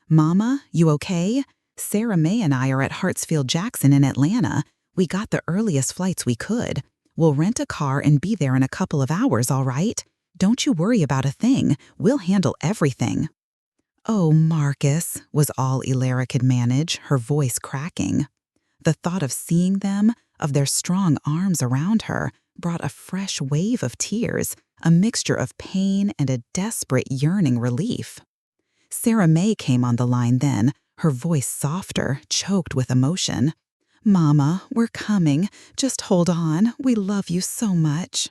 "Mama, you okay? Sarah May and I are at Hartsfield-Jackson in Atlanta. We got the earliest flights we could. We'll rent a car and be there in a couple of hours, all right? Don't you worry about a thing. We'll handle everything." "Oh, Marcus," was all Ilera could manage, her voice cracking. The thought of seeing them, of their strong arms around her, brought a fresh wave of tears, a mixture of pain and a desperate yearning relief. Sarah May came on the line then, her voice softer, choked with emotion. "Mama, we're coming. Just hold on. We love you so much."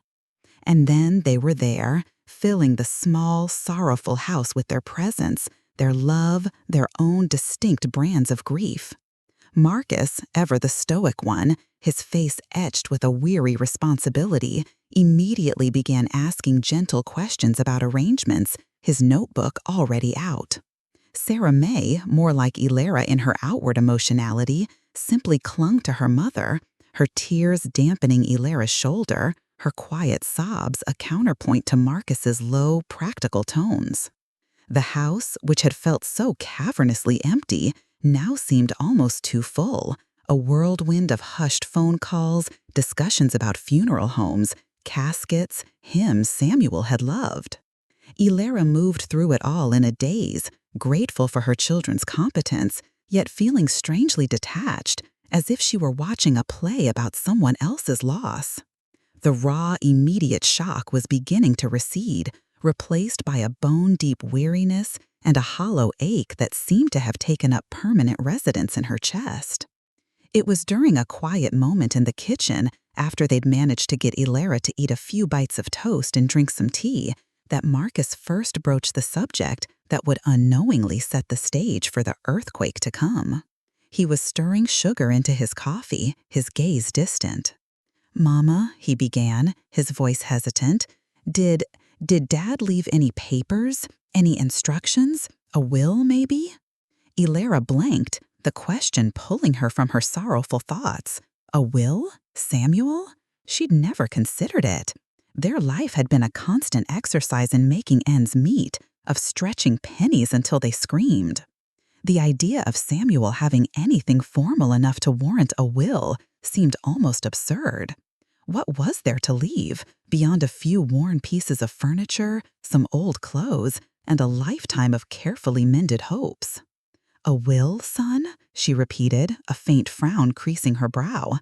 And then they were there, filling the small, sorrowful house with their presence, their love, their own distinct brands of grief. Marcus, ever the stoic one, his face etched with a weary responsibility, immediately began asking gentle questions about arrangements, his notebook already out. Sarah May, more like Ilera in her outward emotionality, simply clung to her mother, her tears dampening Ilera's shoulder, her quiet sobs a counterpoint to Marcus's low, practical tones. The house, which had felt so cavernously empty, now seemed almost too full, a whirlwind of hushed phone calls, discussions about funeral homes, caskets, hymns Samuel had loved. Ilera moved through it all in a daze, grateful for her children's competence, yet feeling strangely detached, as if she were watching a play about someone else's loss. The raw, immediate shock was beginning to recede, replaced by a bone-deep weariness and a hollow ache that seemed to have taken up permanent residence in her chest. It was during a quiet moment in the kitchen, after they'd managed to get Ilara to eat a few bites of toast and drink some tea, that Marcus first broached the subject that would unknowingly set the stage for the earthquake to come. He was stirring sugar into his coffee, his gaze distant. "Mama," he began, his voice hesitant, did Dad leave any papers? Any instructions? A will, maybe?" Ilara blanked, the question pulling her from her sorrowful thoughts. A will? Samuel? She'd never considered it. Their life had been a constant exercise in making ends meet, of stretching pennies until they screamed. The idea of Samuel having anything formal enough to warrant a will seemed almost absurd. What was there to leave, beyond a few worn pieces of furniture, some old clothes, and a lifetime of carefully mended hopes? "A will, son?" she repeated, a faint frown creasing her brow.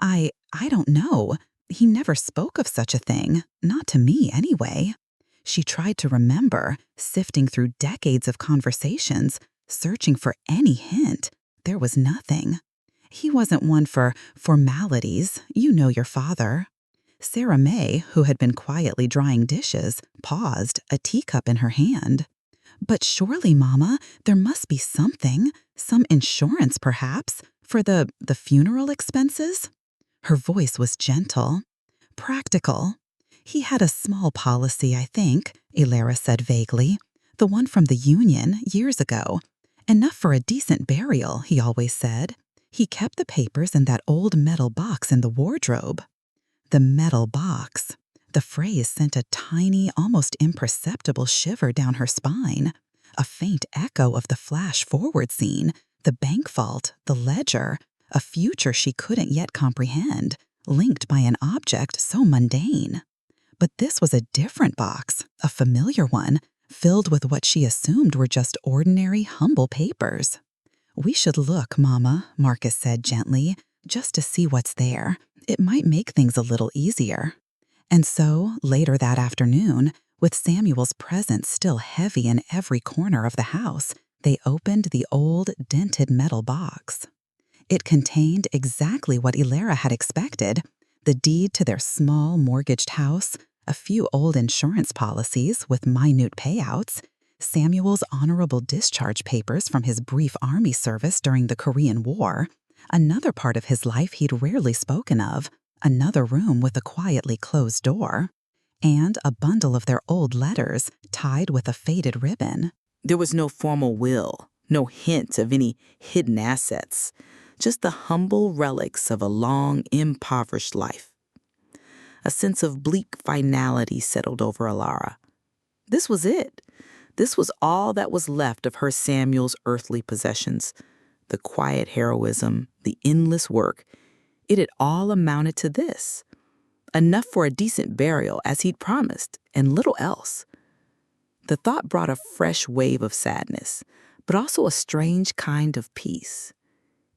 I don't know. He never spoke of such a thing, not to me anyway." She tried to remember, sifting through decades of conversations, searching for any hint. There was nothing. He wasn't one for formalities, you know your father. Sarah May, who had been quietly drying dishes, paused, a teacup in her hand. "But surely, Mama, there must be something, some insurance perhaps, for the funeral expenses?" Her voice was gentle. "Practical. He had a small policy, I think," Ilara said vaguely. "The one from the union, years ago. Enough for a decent burial, he always said. He kept the papers in that old metal box in the wardrobe." The metal box. The phrase sent a tiny, almost imperceptible shiver down her spine. A faint echo of the flash-forward scene, the bank vault, the ledger, a future she couldn't yet comprehend, linked by an object so mundane. But this was a different box, a familiar one, filled with what she assumed were just ordinary, humble papers. "We should look, Mama," Marcus said gently, "just to see what's there. It might make things a little easier." And so, later that afternoon, with Samuel's presence still heavy in every corner of the house, they opened the old, dented metal box. It contained exactly what Ilara had expected: the deed to their small, mortgaged house, a few old insurance policies with minute payouts, Samuel's honorable discharge papers from his brief army service during the Korean War, another part of his life he'd rarely spoken of, another room with a quietly closed door, and a bundle of their old letters tied with a faded ribbon. There was no formal will, no hint of any hidden assets, just the humble relics of a long, impoverished life. A sense of bleak finality settled over Ilara. This was it. This was all that was left of her Samuel's earthly possessions. The quiet heroism, the endless work. It had all amounted to this. Enough for a decent burial, as he'd promised, and little else. The thought brought a fresh wave of sadness, but also a strange kind of peace.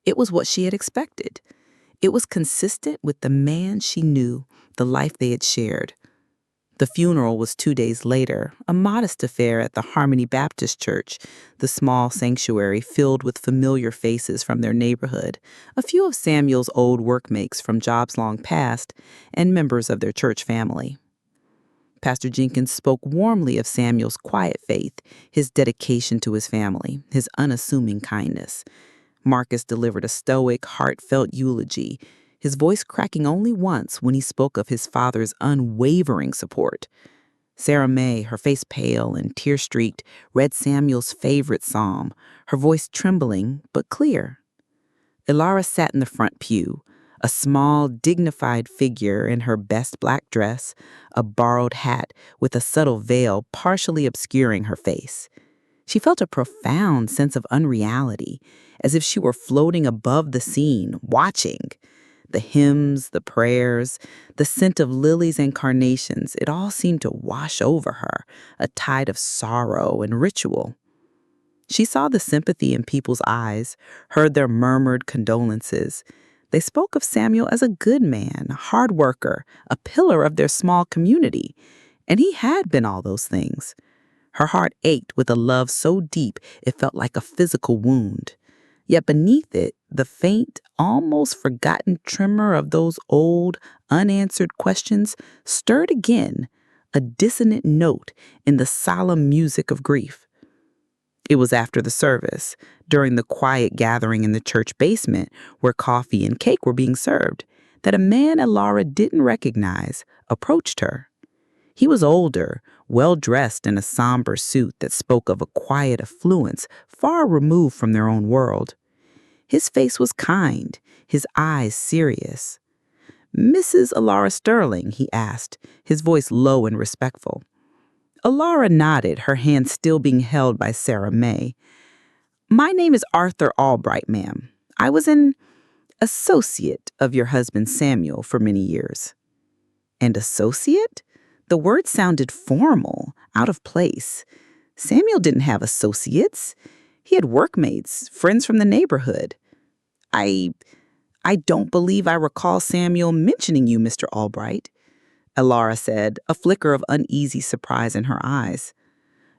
It was what she had expected. It was consistent with the man she knew, the life they had shared. The funeral was 2 days later, a modest affair at the Harmony Baptist Church, the small sanctuary filled with familiar faces from their neighborhood, a few of Samuel's old workmates from jobs long past, and members of their church family. Pastor Jenkins spoke warmly of Samuel's quiet faith, his dedication to his family, his unassuming kindness. Marcus delivered a stoic, heartfelt eulogy, his voice cracking only once when he spoke of his father's unwavering support. Sarah May, her face pale and tear-streaked, read Samuel's favorite psalm, her voice trembling but clear. Ilara sat in the front pew, a small, dignified figure in her best black dress, a borrowed hat with a subtle veil partially obscuring her face. She felt a profound sense of unreality, as if she were floating above the scene, watching. The hymns, the prayers, the scent of lilies and carnations, it all seemed to wash over her, a tide of sorrow and ritual. She saw the sympathy in people's eyes, heard their murmured condolences. They spoke of Samuel as a good man, a hard worker, a pillar of their small community. And he had been all those things. Her heart ached with a love so deep it felt like a physical wound. Yet beneath it, the faint, almost forgotten tremor of those old, unanswered questions stirred again, a dissonant note in the solemn music of grief. It was after the service, during the quiet gathering in the church basement where coffee and cake were being served, that a man Alara didn't recognize approached her. He was older, well dressed in a somber suit that spoke of a quiet affluence far removed from their own world. His face was kind, his eyes serious. "Mrs. Alara Sterling?" he asked, his voice low and respectful. Alara nodded, her hand still being held by Sarah May. "My name is Arthur Albright, ma'am. I was an associate of your husband Samuel for many years." And associate? The word sounded formal, out of place. Samuel didn't have associates. He had workmates, friends from the neighborhood. I I don't believe I recall Samuel mentioning you, Mr. Albright," Alara said, a flicker of uneasy surprise in her eyes.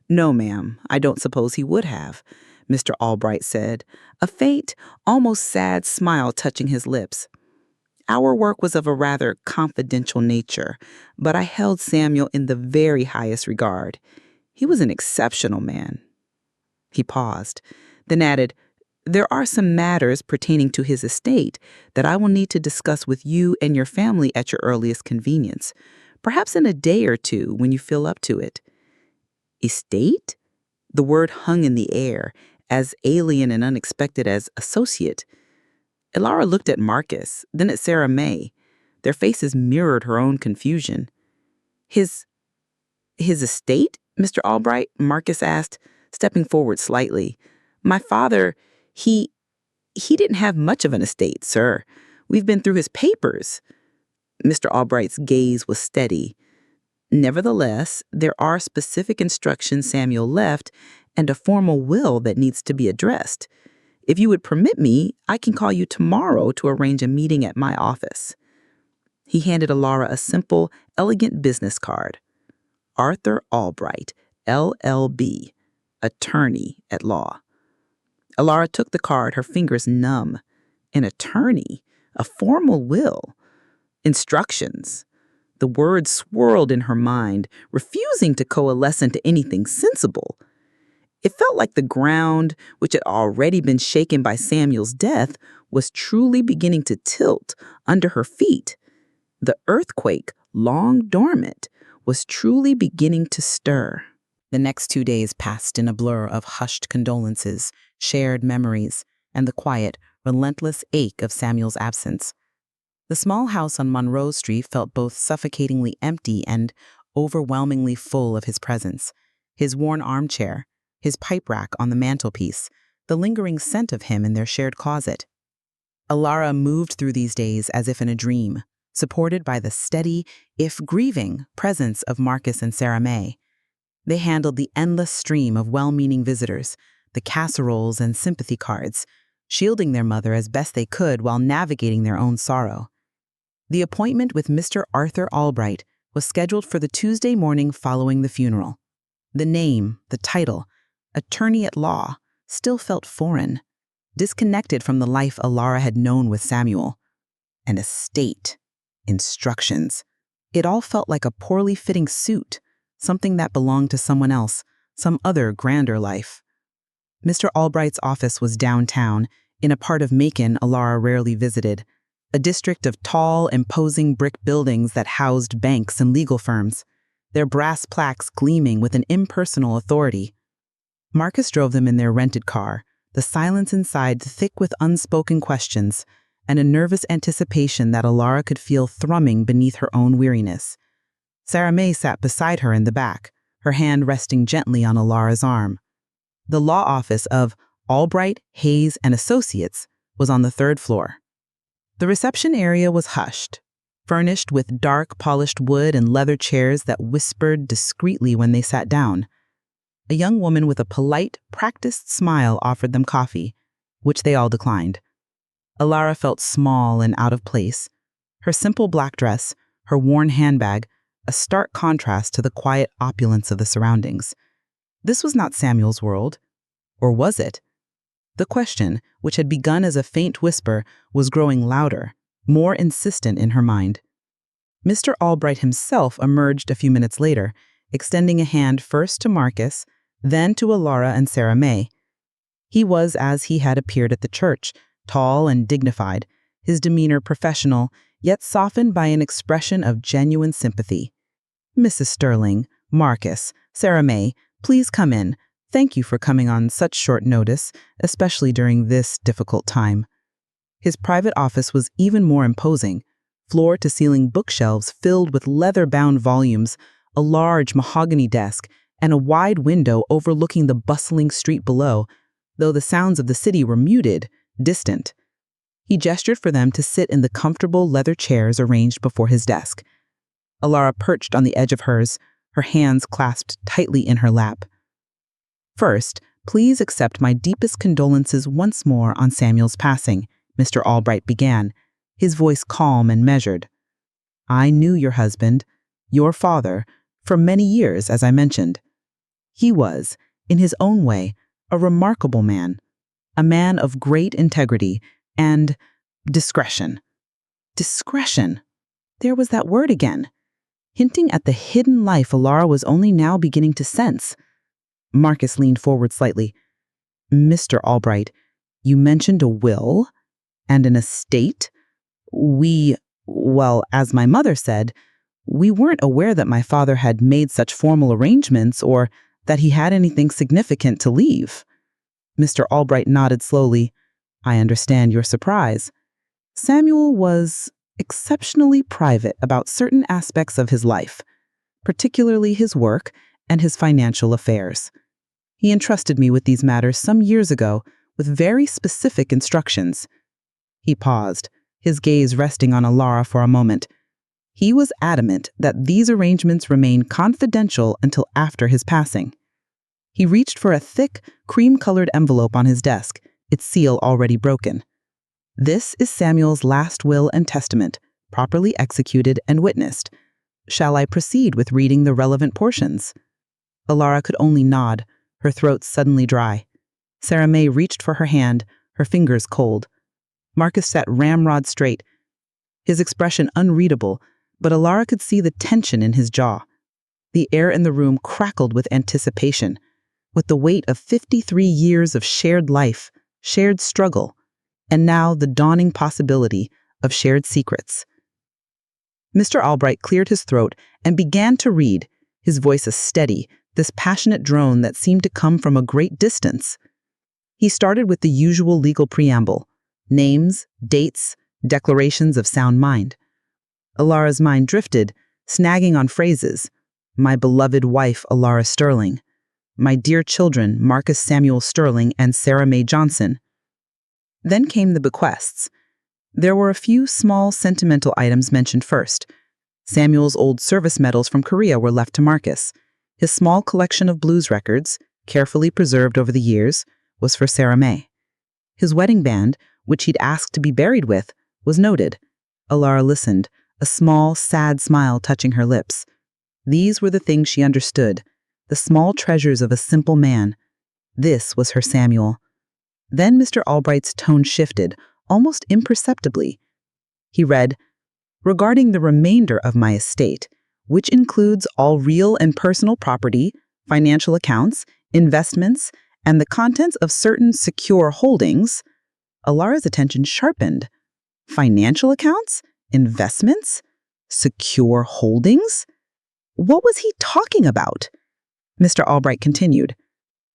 "No, ma'am, I don't suppose he would have," Mr. Albright said, a faint, almost sad smile touching his lips. "Our work was of a rather confidential nature, but I held Samuel in the very highest regard. He was an exceptional man." He paused, then added, "There are some matters pertaining to his estate that I will need to discuss with you and your family at your earliest convenience, perhaps in a day or two when you feel up to it." Estate? The word hung in the air, as alien and unexpected as associate. Alara looked at Marcus, then at Sarah May. Their faces mirrored her own confusion. His estate, Mr. Albright?" Marcus asked, stepping forward slightly. "My father, he didn't have much of an estate, sir. We've been through his papers." Mr. Albright's gaze was steady. "Nevertheless, there are specific instructions Samuel left and a formal will that needs to be addressed. If you would permit me, I can call you tomorrow to arrange a meeting at my office." He handed Alara a simple, elegant business card. Arthur Albright, LLB, attorney at law. Alara took the card, her fingers numb. An attorney, a formal will, instructions. The words swirled in her mind, refusing to coalesce into anything sensible. It felt like the ground, which had already been shaken by Samuel's death, was truly beginning to tilt under her feet. The earthquake, long dormant, was truly beginning to stir. The next 2 days passed in a blur of hushed condolences, shared memories, and the quiet, relentless ache of Samuel's absence. The small house on Monroe Street felt both suffocatingly empty and overwhelmingly full of his presence. His worn armchair, his pipe rack on the mantelpiece, the lingering scent of him in their shared closet. Alara moved through these days as if in a dream, supported by the steady, if grieving, presence of Marcus and Sarah May. They handled the endless stream of well-meaning visitors, the casseroles and sympathy cards, shielding their mother as best they could while navigating their own sorrow. The appointment with Mr. Arthur Albright was scheduled for the Tuesday morning following the funeral. The name, the title, attorney at law, still felt foreign, disconnected from the life Alara had known with Samuel. An estate, instructions. It all felt like a poorly fitting suit, something that belonged to someone else, some other grander life. Mr. Albright's office was downtown, in a part of Macon Alara rarely visited, a district of tall, imposing brick buildings that housed banks and legal firms, their brass plaques gleaming with an impersonal authority. Marcus drove them in their rented car, the silence inside thick with unspoken questions, and a nervous anticipation that Alara could feel thrumming beneath her own weariness. Sarah May sat beside her in the back, her hand resting gently on Alara's arm. The law office of Albright, Hayes, and Associates was on the 3rd floor. The reception area was hushed, furnished with dark, polished wood and leather chairs that whispered discreetly when they sat down. A young woman with a polite, practiced smile offered them coffee, which they all declined. Alara felt small and out of place. Her simple black dress, her worn handbag, a stark contrast to the quiet opulence of the surroundings. This was not Samuel's world. Or was it? The question, which had begun as a faint whisper, was growing louder, more insistent in her mind. Mr. Albright himself emerged a few minutes later, extending a hand first to Marcus, then to Alara and Sarah May. He was as he had appeared at the church, tall and dignified, his demeanor professional, yet softened by an expression of genuine sympathy. "Mrs. Sterling, Marcus, Sarah May, please come in. Thank you for coming on such short notice, especially during this difficult time." His private office was even more imposing. Floor-to-ceiling bookshelves filled with leather-bound volumes, a large mahogany desk, and a wide window overlooking the bustling street below, though the sounds of the city were muted, distant. He gestured for them to sit in the comfortable leather chairs arranged before his desk. Alara perched on the edge of hers, her hands clasped tightly in her lap. "First, please accept my deepest condolences once more on Samuel's passing," Mr. Albright began, his voice calm and measured. "I knew your husband, your father, for many years, as I mentioned. He was, in his own way, a remarkable man, a man of great integrity and discretion." Discretion! There was that word again, hinting at the hidden life Alara was only now beginning to sense. Marcus leaned forward slightly. "Mr. Albright, you mentioned a will and an estate. Well, as my mother said, we weren't aware that my father had made such formal arrangements or that he had anything significant to leave." Mr. Albright nodded slowly. "I understand your surprise. Samuel was exceptionally private about certain aspects of his life, particularly his work and his financial affairs. He entrusted me with these matters some years ago with very specific instructions." He paused, his gaze resting on Alara for a moment. He was adamant that these arrangements remain confidential until after his passing. He reached for a thick, cream-colored envelope on his desk, its seal already broken. "This is Samuel's last will and testament, properly executed and witnessed. Shall I proceed with reading the relevant portions?" Alara could only nod, her throat suddenly dry. Sarah May reached for her hand, her fingers cold. Marcus sat ramrod straight, his expression unreadable, but Alara could see the tension in his jaw. The air in the room crackled with anticipation, with the weight of 53 years of shared life, shared struggle, and now the dawning possibility of shared secrets. Mr. Albright cleared his throat and began to read, his voice a steady, this passionate drone that seemed to come from a great distance. He started with the usual legal preamble: names, dates, declarations of sound mind. Alara's mind drifted, snagging on phrases: "My beloved wife, Alara Sterling. My dear children, Marcus Samuel Sterling and Sarah May Johnson." Then came the bequests. There were a few small sentimental items mentioned first. Samuel's old service medals from Korea were left to Marcus. His small collection of blues records, carefully preserved over the years, was for Sarah May. His wedding band, which he'd asked to be buried with, was noted. Alara listened, a small, sad smile touching her lips. These were the things she understood, the small treasures of a simple man. This was her Samuel. Then Mr. Albright's tone shifted, almost imperceptibly. He read, "Regarding the remainder of my estate, which includes all real and personal property, financial accounts, investments, and the contents of certain secure holdings," Alara's attention sharpened. Financial accounts? Investments? Secure holdings? What was he talking about? Mr. Albright continued,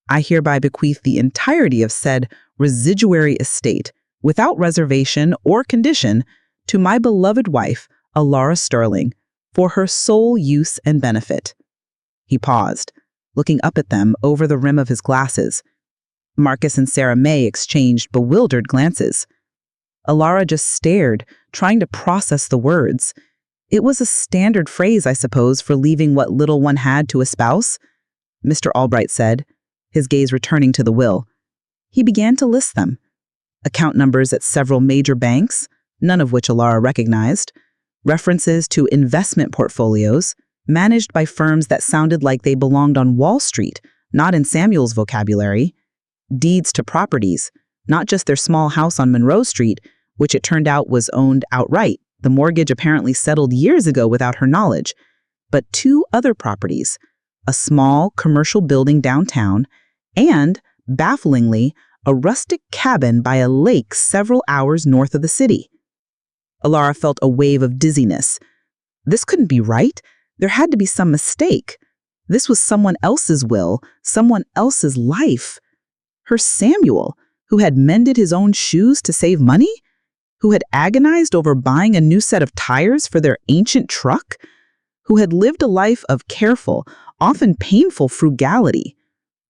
"I hereby bequeath the entirety of said residuary estate, without reservation or condition, to my beloved wife, Alara Sterling, for her sole use and benefit." He paused, looking up at them over the rim of his glasses. Marcus and Sarah May exchanged bewildered glances. Alara just stared, trying to process the words. It was a standard phrase, I suppose, for leaving what little one had to a spouse. Mr. Albright said, his gaze returning to the will. He began to list them. Account numbers at several major banks, none of which Alara recognized, references to investment portfolios, managed by firms that sounded like they belonged on Wall Street, not in Samuel's vocabulary, deeds to properties, Not just their small house on Monroe Street, which it turned out was owned outright. The mortgage apparently settled years ago without her knowledge, but 2 other properties, a small commercial building downtown, and, bafflingly, a rustic cabin by a lake several hours north of the city. Alara felt a wave of dizziness. This couldn't be right. There had to be some mistake. This was someone else's will, someone else's life. Her Samuel, who had mended his own shoes to save money? Who had agonized over buying a new set of tires for their ancient truck? Who had lived a life of careful, often painful frugality.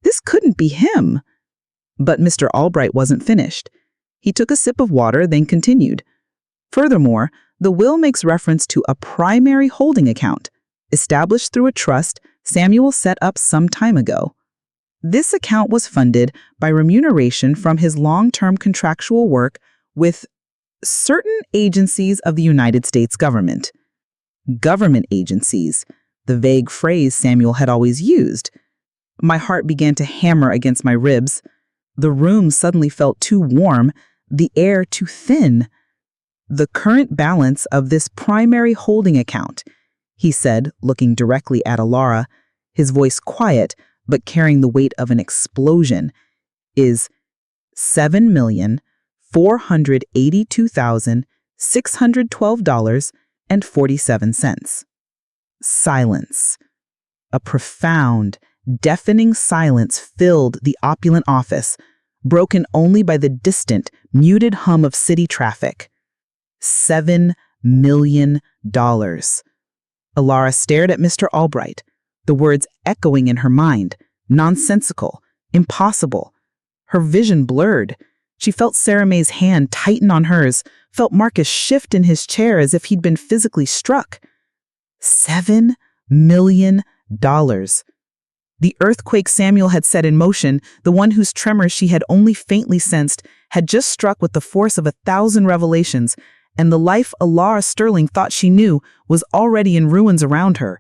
This couldn't be him. But Mr. Albright wasn't finished. He took a sip of water, then continued. Furthermore, the will makes reference to a primary holding account, established through a trust Samuel set up some time ago. This account was funded by remuneration from his long-term contractual work with certain agencies of the United States government. Government agencies, the vague phrase Samuel had always used. My heart began to hammer against my ribs. The room suddenly felt too warm, the air too thin. The current balance of this primary holding account, he said, looking directly at Alara, his voice quiet but carrying the weight of an explosion, is $7,482,612.47. Silence. A profound, deafening silence filled the opulent office, broken only by the distant, muted hum of city traffic. $7 million. Alara stared at Mr. Albright, the words echoing in her mind, nonsensical, impossible. Her vision blurred. She felt Sarah May's hand tighten on hers, felt Marcus shift in his chair as if he'd been physically struck. $7 million. The earthquake Samuel had set in motion, the one whose tremors she had only faintly sensed, had just struck with the force of 1,000 revelations, and the life Alara Sterling thought she knew was already in ruins around her,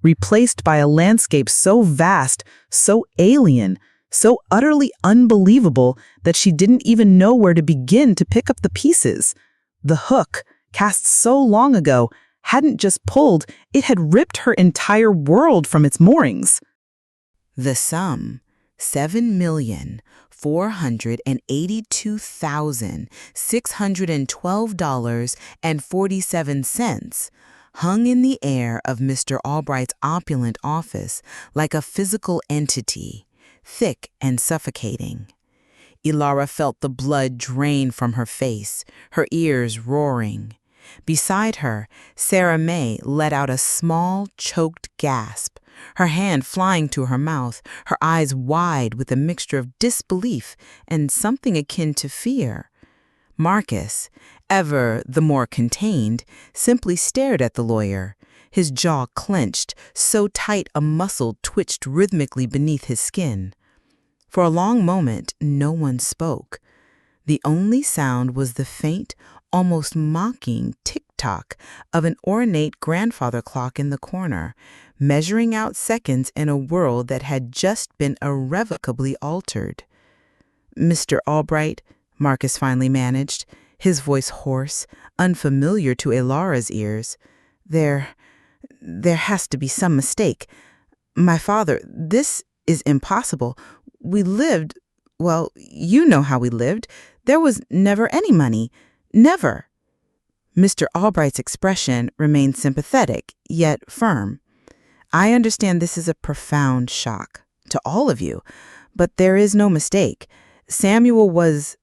replaced by a landscape so vast, so alien, so utterly unbelievable that she didn't even know where to begin to pick up the pieces. The hook, cast so long ago, hadn't just pulled, it had ripped her entire world from its moorings. The sum, $7,482,612.47, hung in the air of Mr. Albright's opulent office like a physical entity, thick and suffocating. Alara felt the blood drain from her face, her ears roaring. Beside her, Sarah May let out a small, choked gasp, her hand flying to her mouth, her eyes wide with a mixture of disbelief and something akin to fear. Marcus, ever the more contained, simply stared at the lawyer, his jaw clenched, so tight a muscle twitched rhythmically beneath his skin. For a long moment, no one spoke. The only sound was the faint, almost mocking tick-tock of an ornate grandfather clock in the corner, measuring out seconds in a world that had just been irrevocably altered. "Mr. Albright," Marcus finally managed, his voice hoarse, unfamiliar to Alara's ears. There has to be some mistake. My father, this is impossible. We lived, well, you know how we lived. There was never any money. Never." Mr. Albright's expression remained sympathetic, yet firm. "I understand this is a profound shock to all of you, but there is no mistake. Samuel was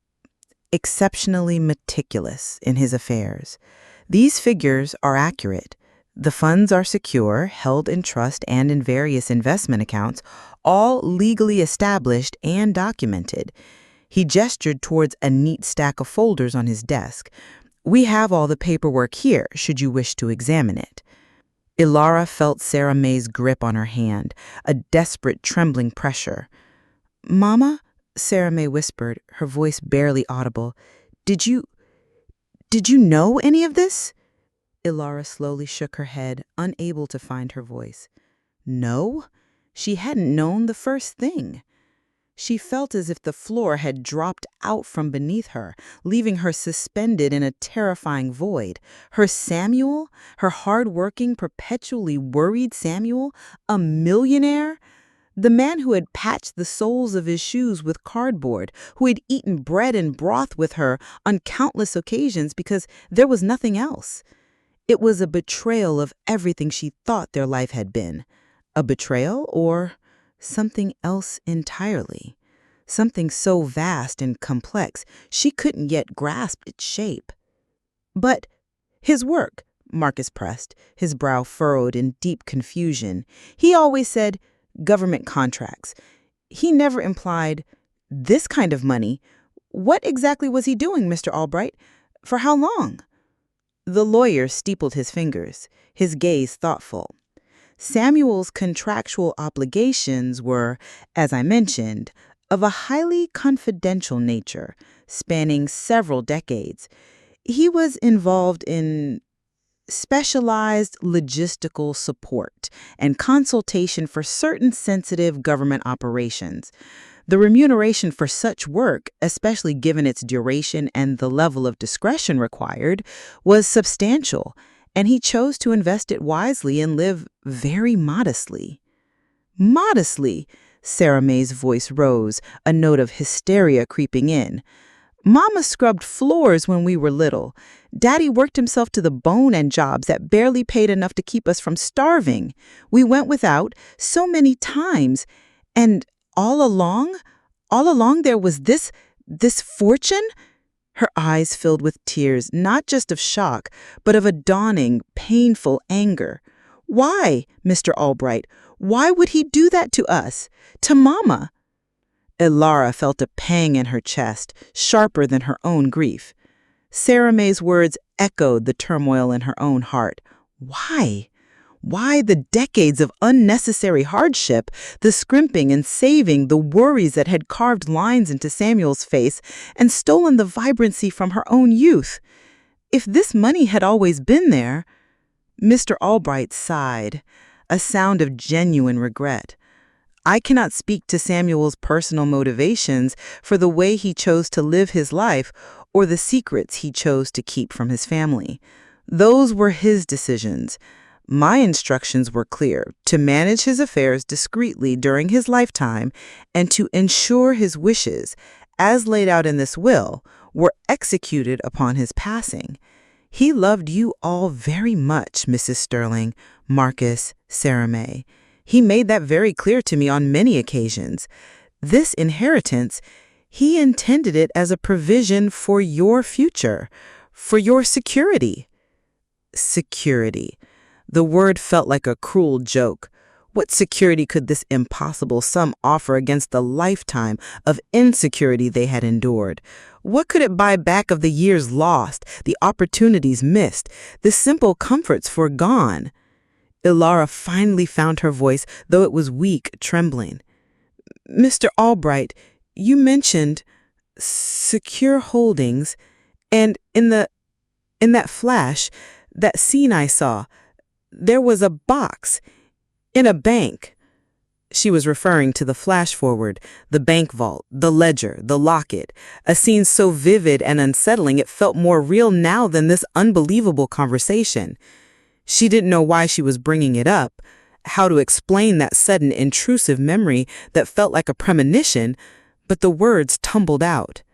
exceptionally meticulous in his affairs. These figures are accurate. The funds are secure, held in trust and in various investment accounts, all legally established and documented." He gestured towards a neat stack of folders on his desk. "We have all the paperwork here, should you wish to examine it." Alara felt Sarah May's grip on her hand, a desperate, trembling pressure. "Mama," Sarah May whispered, her voice barely audible, Did you know any of this?" Alara slowly shook her head, unable to find her voice. No, she hadn't known the first thing. She felt as if the floor had dropped out from beneath her, leaving her suspended in a terrifying void. Her Samuel, her hard-working, perpetually worried Samuel, a millionaire? The man who had patched the soles of his shoes with cardboard, who had eaten bread and broth with her on countless occasions because there was nothing else. It was a betrayal of everything she thought their life had been. A betrayal or something else entirely. Something so vast and complex she couldn't yet grasp its shape. But his work, Marcus pressed, his brow furrowed in deep confusion. He always said, government contracts. He never implied, this kind of money. What exactly was he doing, Mr. Albright? For how long? The lawyer steepled his fingers, his gaze thoughtful. Samuel's contractual obligations were, as I mentioned, of a highly confidential nature, spanning several decades. He was involved in specialized logistical support and consultation for certain sensitive government operations. The remuneration for such work, especially given its duration and the level of discretion required, was substantial, and he chose to invest it wisely and live very modestly. Modestly, Sarah May's voice rose, a note of hysteria creeping in. Mama scrubbed floors when we were little. Daddy worked himself to the bone in jobs that barely paid enough to keep us from starving. We went without so many times. And all along there was this fortune? Her eyes filled with tears, not just of shock, but of a dawning, painful anger. Why, Mr. Albright? Why would he do that to us? To Mama? Ilara felt a pang in her chest, sharper than her own grief. Sarah May's words echoed the turmoil in her own heart. Why? Why the decades of unnecessary hardship, the scrimping and saving, the worries that had carved lines into Samuel's face and stolen the vibrancy from her own youth? If this money had always been there— Mr. Albright sighed, a sound of genuine regret. I cannot speak to Samuel's personal motivations for the way he chose to live his life or the secrets he chose to keep from his family. Those were his decisions. My instructions were clear: to manage his affairs discreetly during his lifetime and to ensure his wishes, as laid out in this will, were executed upon his passing. He loved you all very much, Mrs. Sterling, Marcus, Sarah May. He made that very clear to me on many occasions. This inheritance, he intended it as a provision for your future, for your security. Security. The word felt like a cruel joke. What security could this impossible sum offer against the lifetime of insecurity they had endured? What could it buy back of the years lost, the opportunities missed, the simple comforts foregone? Ilara finally found her voice, though it was weak, trembling. Mr. Albright, you mentioned secure holdings, and in that flash, that scene I saw, there was a box in a bank. She was referring to the flash forward, the bank vault, the ledger, the locket, a scene so vivid and unsettling it felt more real now than this unbelievable conversation. She didn't know why she was bringing it up, how to explain that sudden intrusive memory that felt like a premonition, but the words tumbled out.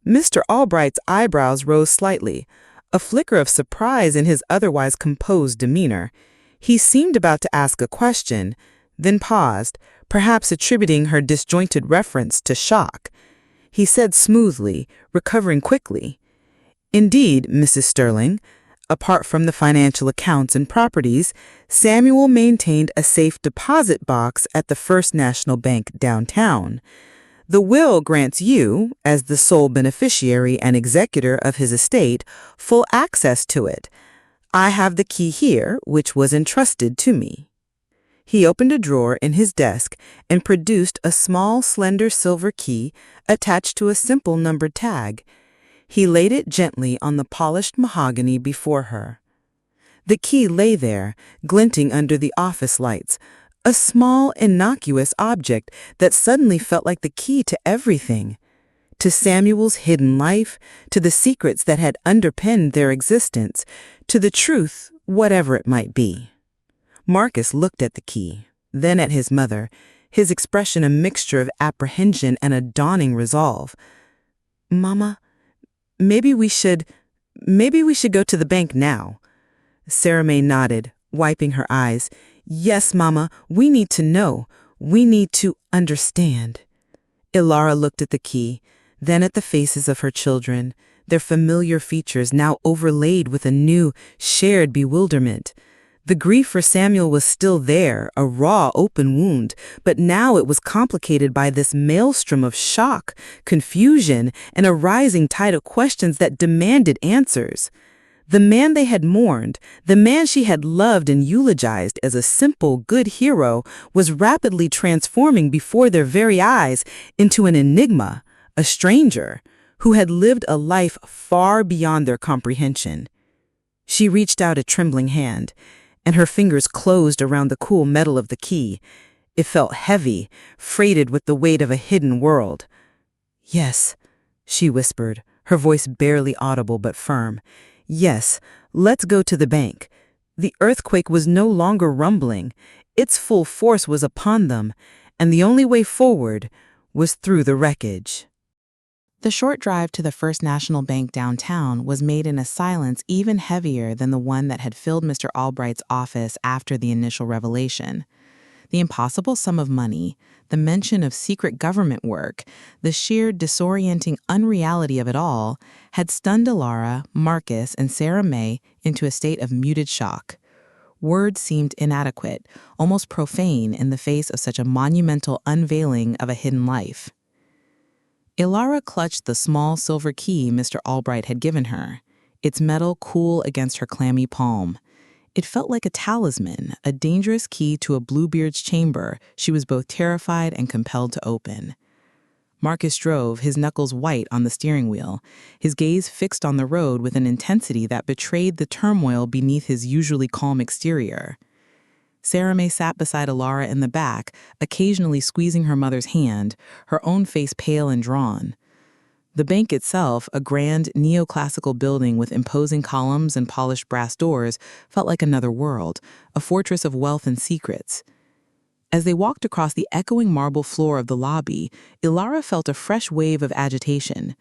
Mr. Albright's eyebrows rose slightly, a flicker of surprise in his otherwise composed demeanor. He seemed about to ask a question, then paused, perhaps attributing her disjointed reference to shock. He said smoothly, recovering quickly, "Indeed, Mrs. Sterling, apart from the financial accounts and properties, Samuel maintained a safe deposit box at the First National Bank downtown. The will grants you, as the sole beneficiary and executor of his estate, full access to it. I have the key here, which was entrusted to me." He opened a drawer in his desk and produced a small, slender silver key attached to a simple numbered tag. He laid it gently on the polished mahogany before her. The key lay there, glinting under the office lights, A small, innocuous object that suddenly felt like the key to everything. To Samuel's hidden life, to the secrets that had underpinned their existence, to the truth, whatever it might be. Marcus looked at the key, then at his mother, his expression a mixture of apprehension and a dawning resolve. "Mama, maybe we should, maybe we should go to the bank now." Sarah May nodded, wiping her eyes. "Yes, Mama, we need to know. We need to understand." Ilara looked at the key, then at the faces of her children, their familiar features now overlaid with a new, shared bewilderment. The grief for Samuel was still there, a raw, open wound, but now it was complicated by this maelstrom of shock, confusion, and a rising tide of questions that demanded answers. The man they had mourned, the man she had loved and eulogized as a simple, good hero, was rapidly transforming before their very eyes into an enigma, a stranger, who had lived a life far beyond their comprehension. She reached out a trembling hand, and her fingers closed around the cool metal of the key. It felt heavy, freighted with the weight of a hidden world. "Yes," she whispered, her voice barely audible but firm. "Yes, let's go to the bank." The earthquake was no longer rumbling. Its full force was upon them, and the only way forward was through the wreckage. The short drive to the First National Bank downtown was made in a silence even heavier than the one that had filled Mr. Albright's office after the initial revelation. The impossible sum of money, the mention of secret government work, the sheer disorienting unreality of it all had stunned Ilara, Marcus, and Sarah May into a state of muted shock. Words seemed inadequate, almost profane in the face of such a monumental unveiling of a hidden life. Ilara clutched the small silver key Mr. Albright had given her, its metal cool against her clammy palm. It felt like a talisman, a dangerous key to a Bluebeard's chamber she was both terrified and compelled to open. Marcus drove, his knuckles white on the steering wheel, his gaze fixed on the road with an intensity that betrayed the turmoil beneath his usually calm exterior. Sarah May sat beside Ilara in the back, occasionally squeezing her mother's hand, her own face pale and drawn. The bank itself, a grand neoclassical building with imposing columns and polished brass doors, felt like another world, a fortress of wealth and secrets. As they walked across the echoing marble floor of the lobby, Ilara felt a fresh wave of agitation.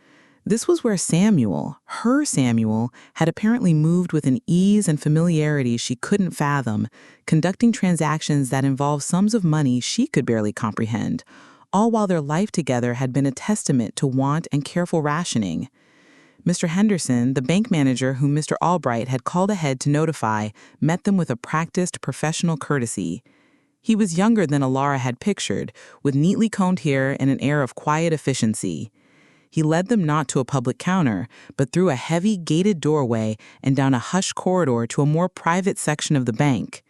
This was where Samuel, her Samuel, had apparently moved with an ease and familiarity she couldn't fathom, conducting transactions that involved sums of money she could barely comprehend, all while their life together had been a testament to want and careful rationing. Mr. Henderson, the bank manager whom Mr. Albright had called ahead to notify, met them with a practiced professional courtesy. He was younger than Ilara had pictured, with neatly combed hair and an air of quiet efficiency. He led them not to a public counter, but through a heavy gated doorway and down a hushed corridor to a more private section of the bank.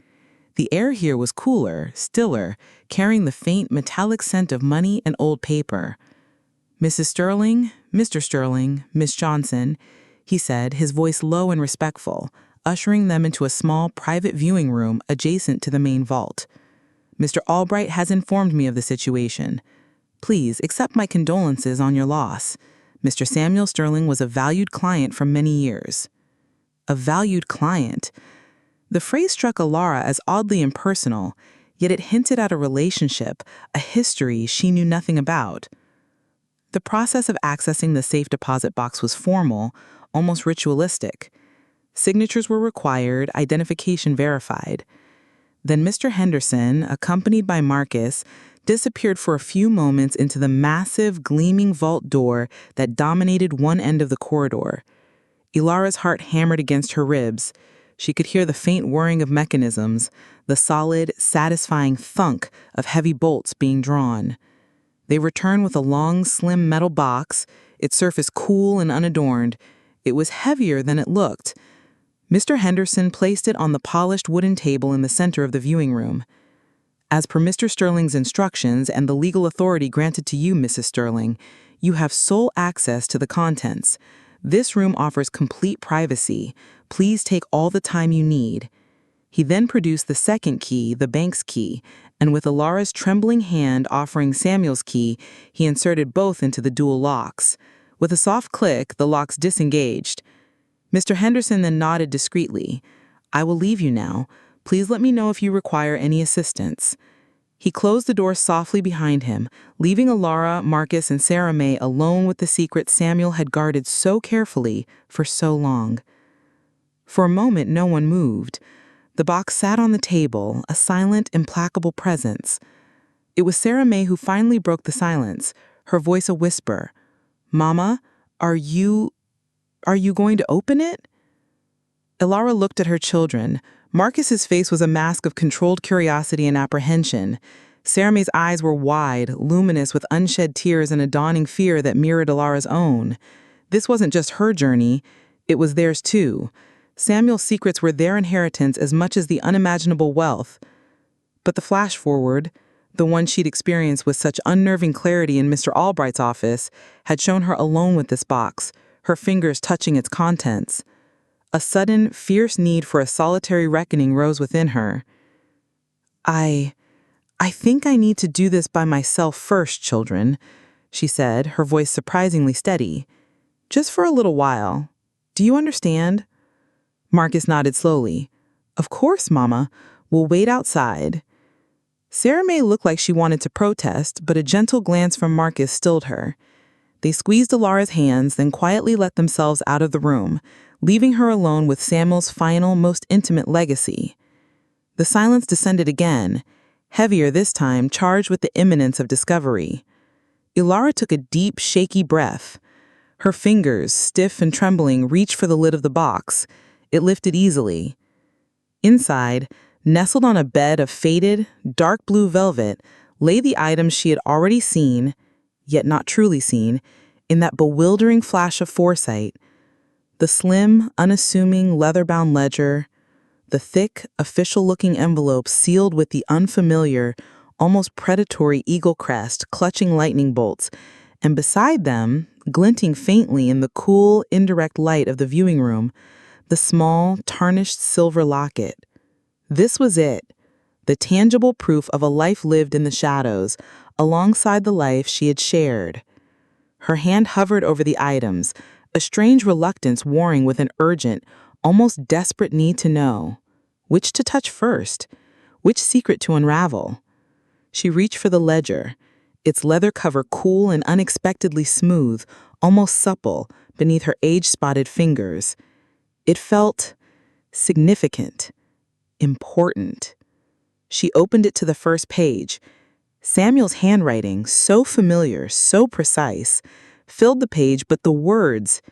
The air here was cooler, stiller, carrying the faint metallic scent of money and old paper. "Mrs. Sterling, Mr. Sterling, Miss Johnson," he said, his voice low and respectful, ushering them into a small private viewing room adjacent to the main vault. "Mr. Albright has informed me of the situation. Please accept my condolences on your loss. Mr. Samuel Sterling was a valued client for many years." A valued client. The phrase struck Ilara as oddly impersonal, yet it hinted at a relationship, a history she knew nothing about. The process of accessing the safe deposit box was formal, almost ritualistic. Signatures were required, identification verified. Then Mr. Henderson, accompanied by Marcus, disappeared for a few moments into the massive, gleaming vault door that dominated one end of the corridor. Ilara's heart hammered against her ribs. She could hear the faint whirring of mechanisms, the solid, satisfying thunk of heavy bolts being drawn. They returned with a long, slim metal box, its surface cool and unadorned. It was heavier than it looked. Mr. Henderson placed it on the polished wooden table in the center of the viewing room. "As per Mr. Sterling's instructions and the legal authority granted to you, Mrs. Sterling, you have sole access to the contents. This room offers complete privacy. Please take all the time you need." He then produced the second key, the bank's key, and with Alara's trembling hand offering Samuel's key, he inserted both into the dual locks. With a soft click, the locks disengaged. Mr. Henderson then nodded discreetly. "I will leave you now. Please let me know if you require any assistance." He closed the door softly behind him, leaving Alara, Marcus, and Sarah May alone with the secret Samuel had guarded so carefully for so long. For a moment, no one moved. The box sat on the table, a silent, implacable presence. It was Sarah May who finally broke the silence, her voice a whisper. "Mama, are you going to open it?" Alara looked at her children. Marcus's face was a mask of controlled curiosity and apprehension. Sarah May's eyes were wide, luminous with unshed tears and a dawning fear that mirrored Alara's own. This wasn't just her journey, it was theirs too. Samuel's secrets were their inheritance as much as the unimaginable wealth. But the flash forward, the one she'd experienced with such unnerving clarity in Mr. Albright's office, had shown her alone with this box, her fingers touching its contents. A sudden, fierce need for a solitary reckoning rose within her. I think I need to do this by myself first, children," she said, her voice surprisingly steady. "Just for a little while. Do you understand?" Marcus nodded slowly. "Of course, Mama. We'll wait outside." Sarah May looked like she wanted to protest, but a gentle glance from Marcus stilled her. They squeezed Alara's hands, then quietly let themselves out of the room, leaving her alone with Samuel's final, most intimate legacy. The silence descended again, heavier this time, charged with the imminence of discovery. Alara took a deep, shaky breath. Her fingers, stiff and trembling, reached for the lid of the box. It lifted easily. Inside, nestled on a bed of faded, dark blue velvet, lay the items she had already seen, yet not truly seen, in that bewildering flash of foresight. The slim, unassuming, leather-bound ledger, the thick, official-looking envelope sealed with the unfamiliar, almost predatory eagle crest clutching lightning bolts, and beside them, glinting faintly in the cool, indirect light of the viewing room, the small, tarnished silver locket. This was it, the tangible proof of a life lived in the shadows, alongside the life she had shared. Her hand hovered over the items, a strange reluctance warring with an urgent, almost desperate need to know. Which to touch first? Which secret to unravel? She reached for the ledger, its leather cover cool and unexpectedly smooth, almost supple, beneath her age-spotted fingers. It felt significant, important. She opened it to the first page. Samuel's handwriting, so familiar, so precise, filled the page, but the words,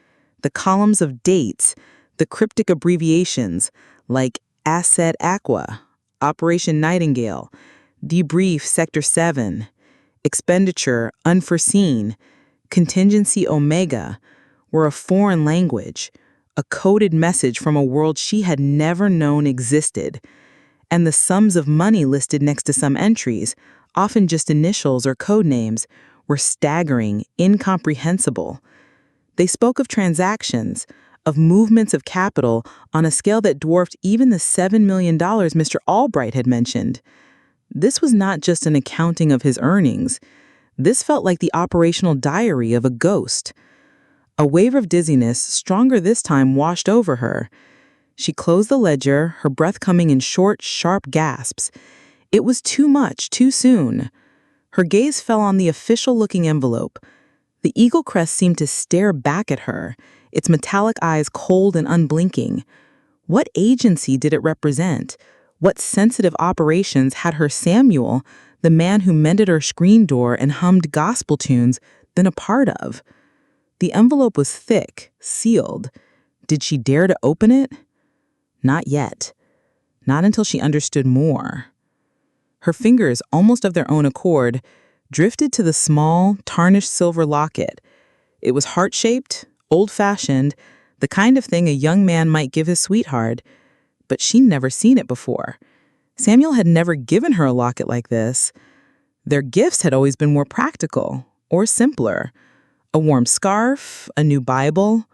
the columns of dates, the cryptic abbreviations like Asset Aqua, Operation Nightingale, Debrief Sector 7, Expenditure Unforeseen, Contingency Omega, were a foreign language, a coded message from a world she had never known existed. And the sums of money listed next to some entries, often just initials or code names, were staggering, incomprehensible. They spoke of transactions, of movements of capital on a scale that dwarfed even the $7 million Mr. Albright had mentioned. This was not just an accounting of his earnings. This felt like the operational diary of a ghost. A wave of dizziness, stronger this time, washed over her. She closed the ledger, her breath coming in short, sharp gasps. It was too much, too soon. Her gaze fell on the official-looking envelope. The eagle crest seemed to stare back at her, its metallic eyes cold and unblinking. What agency did it represent? What sensitive operations had her Samuel, the man who mended her screen door and hummed gospel tunes, been a part of? The envelope was thick, sealed. Did she dare to open it? Not yet. Not until she understood more. Her fingers, almost of their own accord, drifted to the small, tarnished silver locket. It was heart-shaped, old-fashioned, the kind of thing a young man might give his sweetheart, but she'd never seen it before. Samuel had never given her a locket like this. Their gifts had always been more practical, or simpler. A warm scarf, a new Bible,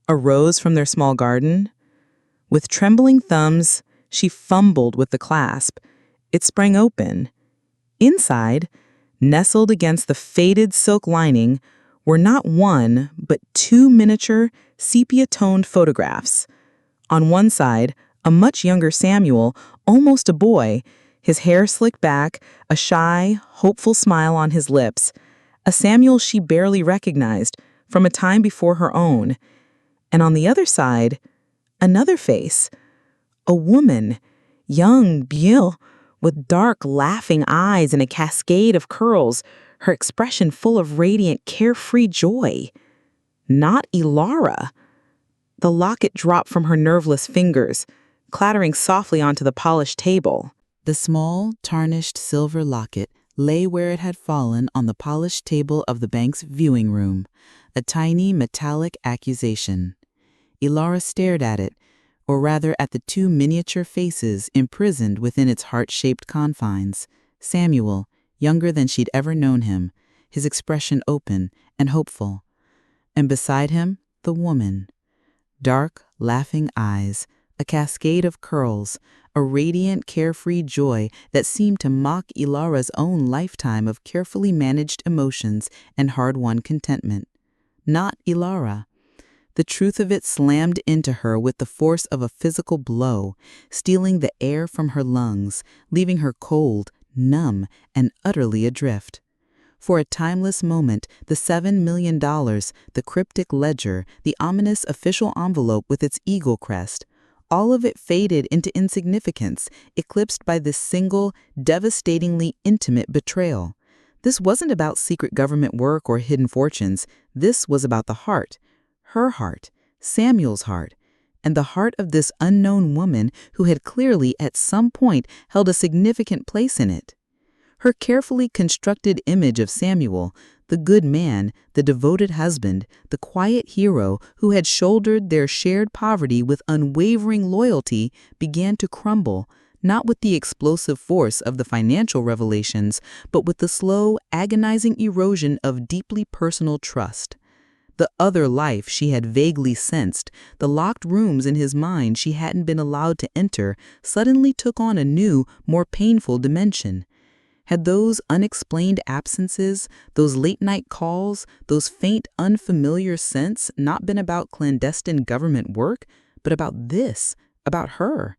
a rose from their small garden. With trembling thumbs, she fumbled with the clasp. It sprang open. Inside, nestled against the faded silk lining, were not one, but two miniature, sepia-toned photographs. On one side, a much younger Samuel, almost a boy, his hair slicked back, a shy, hopeful smile on his lips. A Samuel she barely recognized from a time before her own. And on the other side, another face. A woman, young, beautiful, with dark, laughing eyes and a cascade of curls, her expression full of radiant, carefree joy. Not Ilara. The locket dropped from her nerveless fingers, clattering softly onto the polished table. The small, tarnished silver locket lay where it had fallen on the polished table of the bank's viewing room, a tiny metallic accusation. Ilara stared at it, or rather at the two miniature faces imprisoned within its heart-shaped confines. Samuel, younger than she'd ever known him, his expression open and hopeful. And beside him, the woman. Dark, laughing eyes, a cascade of curls, a radiant, carefree joy that seemed to mock Ilara's own lifetime of carefully managed emotions and hard-won contentment. Not Ilara. The truth of it slammed into her with the force of a physical blow, stealing the air from her lungs, leaving her cold, numb, and utterly adrift. For a timeless moment, the $7 million, the cryptic ledger, the ominous official envelope with its eagle crest, all of it faded into insignificance, eclipsed by this single, devastatingly intimate betrayal. This wasn't about secret government work or hidden fortunes. This was about the heart. Her heart, Samuel's heart, and the heart of this unknown woman who had clearly at some point held a significant place in it. Her carefully constructed image of Samuel, the good man, the devoted husband, the quiet hero who had shouldered their shared poverty with unwavering loyalty, began to crumble, not with the explosive force of the financial revelations, but with the slow, agonizing erosion of deeply personal trust. The other life she had vaguely sensed, the locked rooms in his mind she hadn't been allowed to enter, suddenly took on a new, more painful dimension. Had those unexplained absences, those late-night calls, those faint, unfamiliar scents not been about clandestine government work, but about this, about her?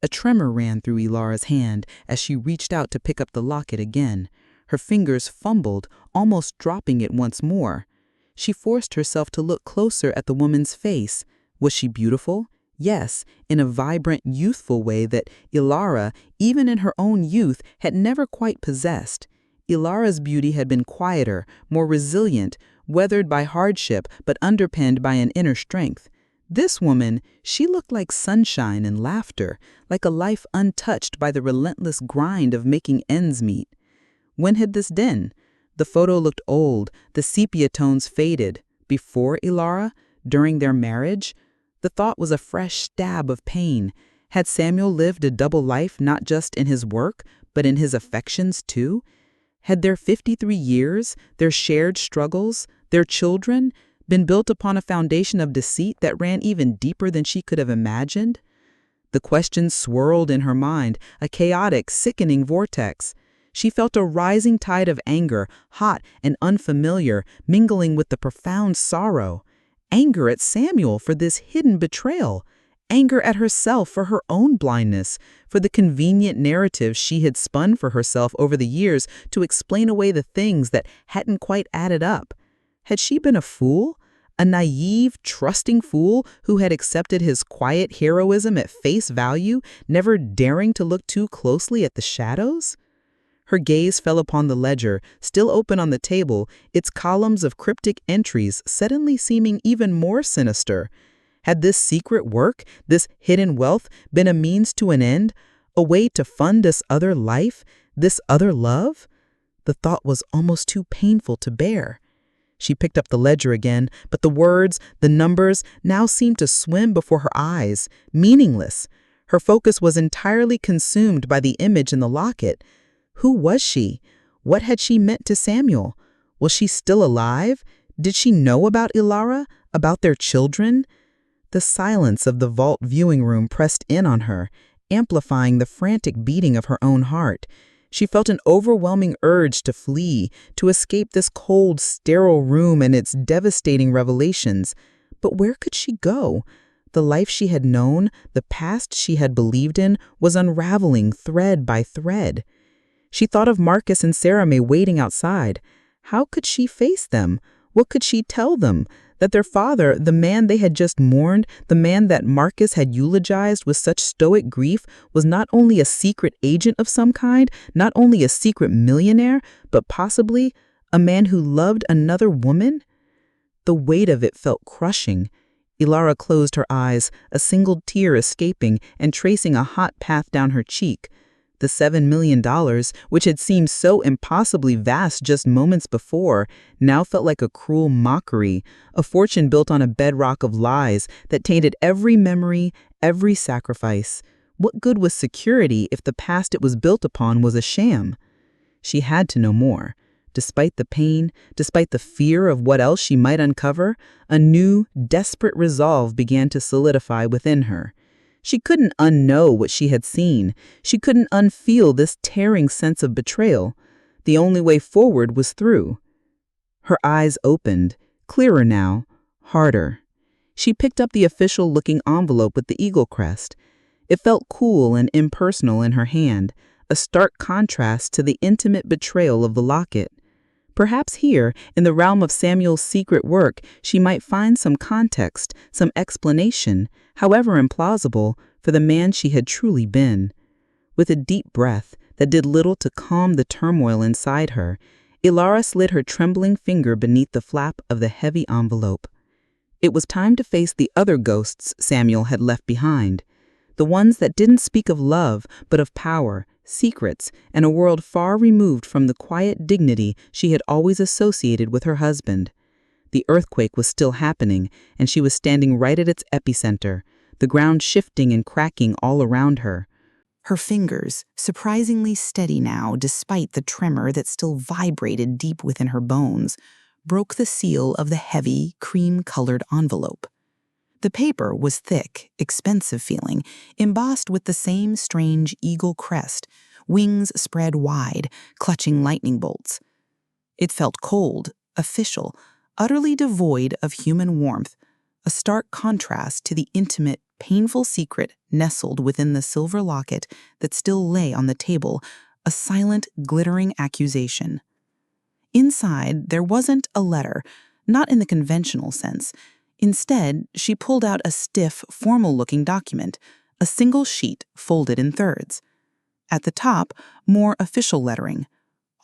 A tremor ran through Ilara's hand as she reached out to pick up the locket again. Her fingers fumbled, almost dropping it once more. She forced herself to look closer at the woman's face. Was she beautiful? Yes, in a vibrant, youthful way that Ilara, even in her own youth, had never quite possessed. Ilara's beauty had been quieter, more resilient, weathered by hardship but underpinned by an inner strength. This woman, she looked like sunshine and laughter, like a life untouched by the relentless grind of making ends meet. When had this been? The photo looked old, the sepia tones faded. Before Ilara? During their marriage? The thought was a fresh stab of pain. Had Samuel lived a double life not just in his work, but in his affections too? Had their 53 years, their shared struggles, their children, been built upon a foundation of deceit that ran even deeper than she could have imagined? The questions swirled in her mind, a chaotic, sickening vortex. She felt a rising tide of anger, hot and unfamiliar, mingling with the profound sorrow. Anger at Samuel for this hidden betrayal. Anger at herself for her own blindness, for the convenient narrative she had spun for herself over the years to explain away the things that hadn't quite added up. Had she been a fool? A naive, trusting fool who had accepted his quiet heroism at face value, never daring to look too closely at the shadows? Her gaze fell upon the ledger, still open on the table, its columns of cryptic entries suddenly seeming even more sinister. Had this secret work, this hidden wealth, been a means to an end, a way to fund this other life, this other love? The thought was almost too painful to bear. She picked up the ledger again, but the words, the numbers, now seemed to swim before her eyes, meaningless. Her focus was entirely consumed by the image in the locket. Who was she? What had she meant to Samuel? Was she still alive? Did she know about Ilara? About their children? The silence of the vault viewing room pressed in on her, amplifying the frantic beating of her own heart. She felt an overwhelming urge to flee, to escape this cold, sterile room and its devastating revelations. But where could she go? The life she had known, the past she had believed in, was unraveling thread by thread. She thought of Marcus and Sarah May waiting outside. How could she face them? What could she tell them? That their father, the man they had just mourned, the man that Marcus had eulogized with such stoic grief, was not only a secret agent of some kind, not only a secret millionaire, but possibly a man who loved another woman? The weight of it felt crushing. Ilara closed her eyes, a single tear escaping and tracing a hot path down her cheek. The $7 million, which had seemed so impossibly vast just moments before, now felt like a cruel mockery, a fortune built on a bedrock of lies that tainted every memory, every sacrifice. What good was security if the past it was built upon was a sham? She had to know more. Despite the pain, despite the fear of what else she might uncover, a new, desperate resolve began to solidify within her. She couldn't unknow what she had seen. She couldn't unfeel this tearing sense of betrayal. The only way forward was through. Her eyes opened, clearer now, harder. She picked up the official-looking envelope with the eagle crest. It felt cool and impersonal in her hand, a stark contrast to the intimate betrayal of the locket. Perhaps here, in the realm of Samuel's secret work, she might find some context, some explanation, however implausible, for the man she had truly been. With a deep breath that did little to calm the turmoil inside her, Ilara slid her trembling finger beneath the flap of the heavy envelope. It was time to face the other ghosts Samuel had left behind, the ones that didn't speak of love, but of power, secrets, and a world far removed from the quiet dignity she had always associated with her husband. The earthquake was still happening, and she was standing right at its epicenter, the ground shifting and cracking all around her. Her fingers, surprisingly steady now despite the tremor that still vibrated deep within her bones, broke the seal of the heavy, cream-colored envelope. The paper was thick, expensive feeling, embossed with the same strange eagle crest, wings spread wide, clutching lightning bolts. It felt cold, official, utterly devoid of human warmth, a stark contrast to the intimate, painful secret nestled within the silver locket that still lay on the table, a silent, glittering accusation. Inside, there wasn't a letter, not in the conventional sense. Instead, she pulled out a stiff, formal-looking document, a single sheet folded in thirds. At the top, more official lettering: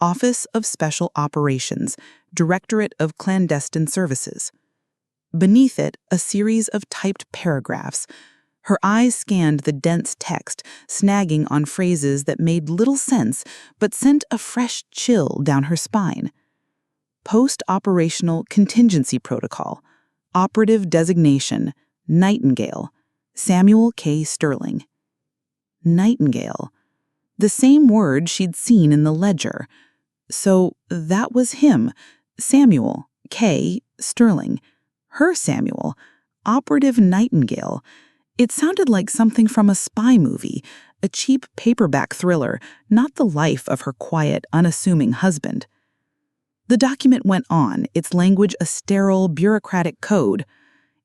Office of Special Operations, Directorate of Clandestine Services. Beneath it, a series of typed paragraphs. Her eyes scanned the dense text, snagging on phrases that made little sense but sent a fresh chill down her spine. Post-operational contingency protocol. Operative designation, Nightingale, Samuel K. Sterling. Nightingale. The same word she'd seen in the ledger. So that was him, Samuel K. Sterling. Her Samuel, Operative Nightingale. It sounded like something from a spy movie, a cheap paperback thriller, not the life of her quiet, unassuming husband. The document went on, its language a sterile, bureaucratic code.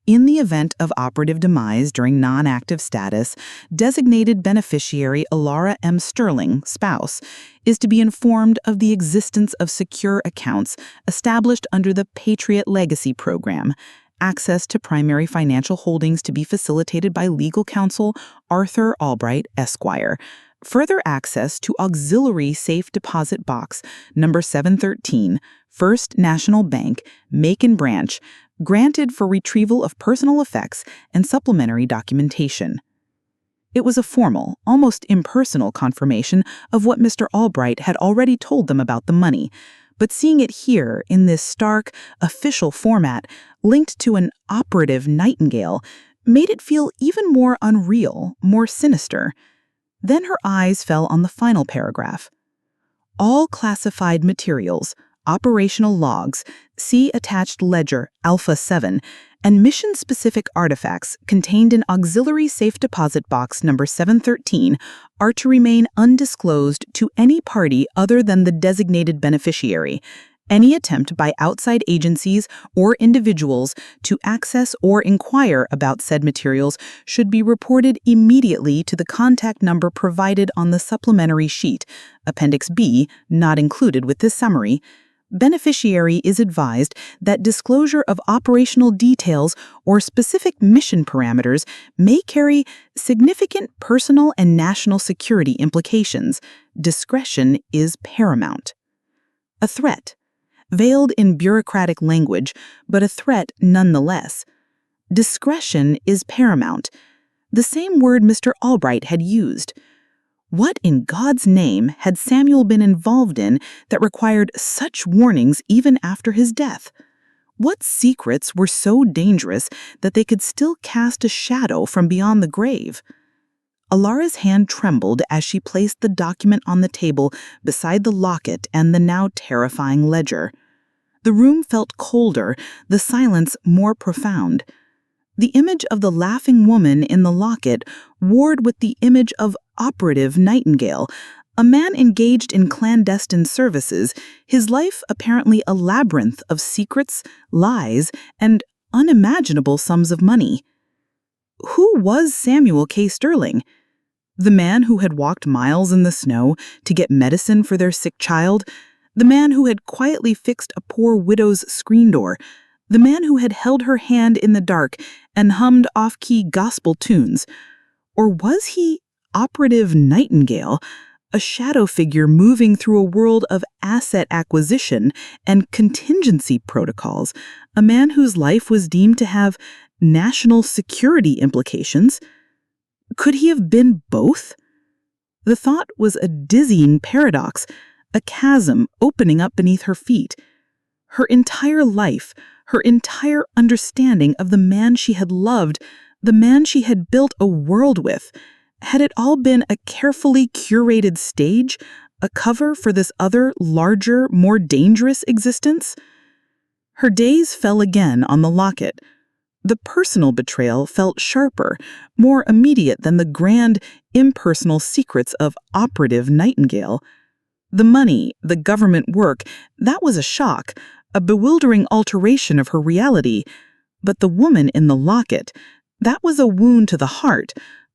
In the event of operative demise during non-active status, designated beneficiary Ilara M. Sterling, spouse, is to be informed of the existence of secure accounts established under the Patriot Legacy Program, access to primary financial holdings to be facilitated by legal counsel Arthur Albright, Esquire, further access to auxiliary safe deposit box number 713, First National Bank, Macon Branch, granted for retrieval of personal effects and supplementary documentation. It was a formal, almost impersonal confirmation of what Mr. Albright had already told them about the money, but seeing it here in this stark, official format, linked to an operative Nightingale, made it feel even more unreal, more sinister. Then her eyes fell on the final paragraph. All classified materials, operational logs, see attached ledger Alpha 7, and mission-specific artifacts contained in auxiliary safe deposit box number 713 are to remain undisclosed to any party other than the designated beneficiary. Any attempt by outside agencies or individuals to access or inquire about said materials should be reported immediately to the contact number provided on the supplementary sheet, Appendix B, not included with this summary. Beneficiary is advised that disclosure of operational details or specific mission parameters may carry significant personal and national security implications. Discretion is paramount. A threat. Veiled in bureaucratic language, but a threat nonetheless. Discretion is paramount, the same word Mr. Albright had used. What in God's name had Samuel been involved in that required such warnings even after his death? What secrets were so dangerous that they could still cast a shadow from beyond the grave? Alara's hand trembled as she placed the document on the table beside the locket and the now terrifying ledger. The room felt colder, the silence more profound. The image of the laughing woman in the locket warred with the image of Operative Nightingale, a man engaged in clandestine services, his life apparently a labyrinth of secrets, lies, and unimaginable sums of money. Who was Samuel K. Sterling? The man who had walked miles in the snow to get medicine for their sick child, the man who had quietly fixed a poor widow's screen door, the man who had held her hand in the dark and hummed off-key gospel tunes. Or was he Operative Nightingale, a shadow figure moving through a world of asset acquisition and contingency protocols, a man whose life was deemed to have national security implications? Could he have been both? The thought was a dizzying paradox, a chasm opening up beneath her feet. Her entire life, her entire understanding of the man she had loved, the man she had built a world with, had it all been a carefully curated stage, a cover for this other, larger, more dangerous existence? Her gaze fell again on the locket. The personal betrayal felt sharper, more immediate than the grand, impersonal secrets of Operative Nightingale. The money, the government work, that was a shock, a bewildering alteration of her reality. But the woman in the locket, that was a wound to the heart,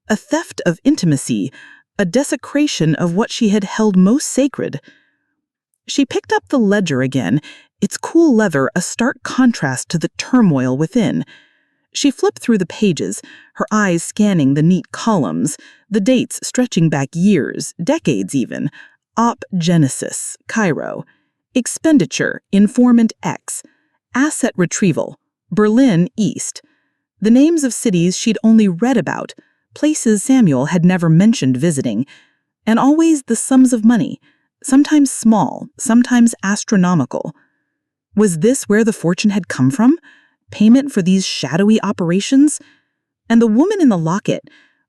a theft of intimacy, a desecration of what she had held most sacred. She picked up the ledger again, its cool leather a stark contrast to the turmoil within. She flipped through the pages, her eyes scanning the neat columns, the dates stretching back years, decades even. Op Genesis, Cairo. Expenditure, Informant X. Asset retrieval, Berlin East. The names of cities she'd only read about, places Samuel had never mentioned visiting, and always the sums of money, sometimes small, sometimes astronomical. Was this where the fortune had come from? Payment for these shadowy operations? And the woman in the locket,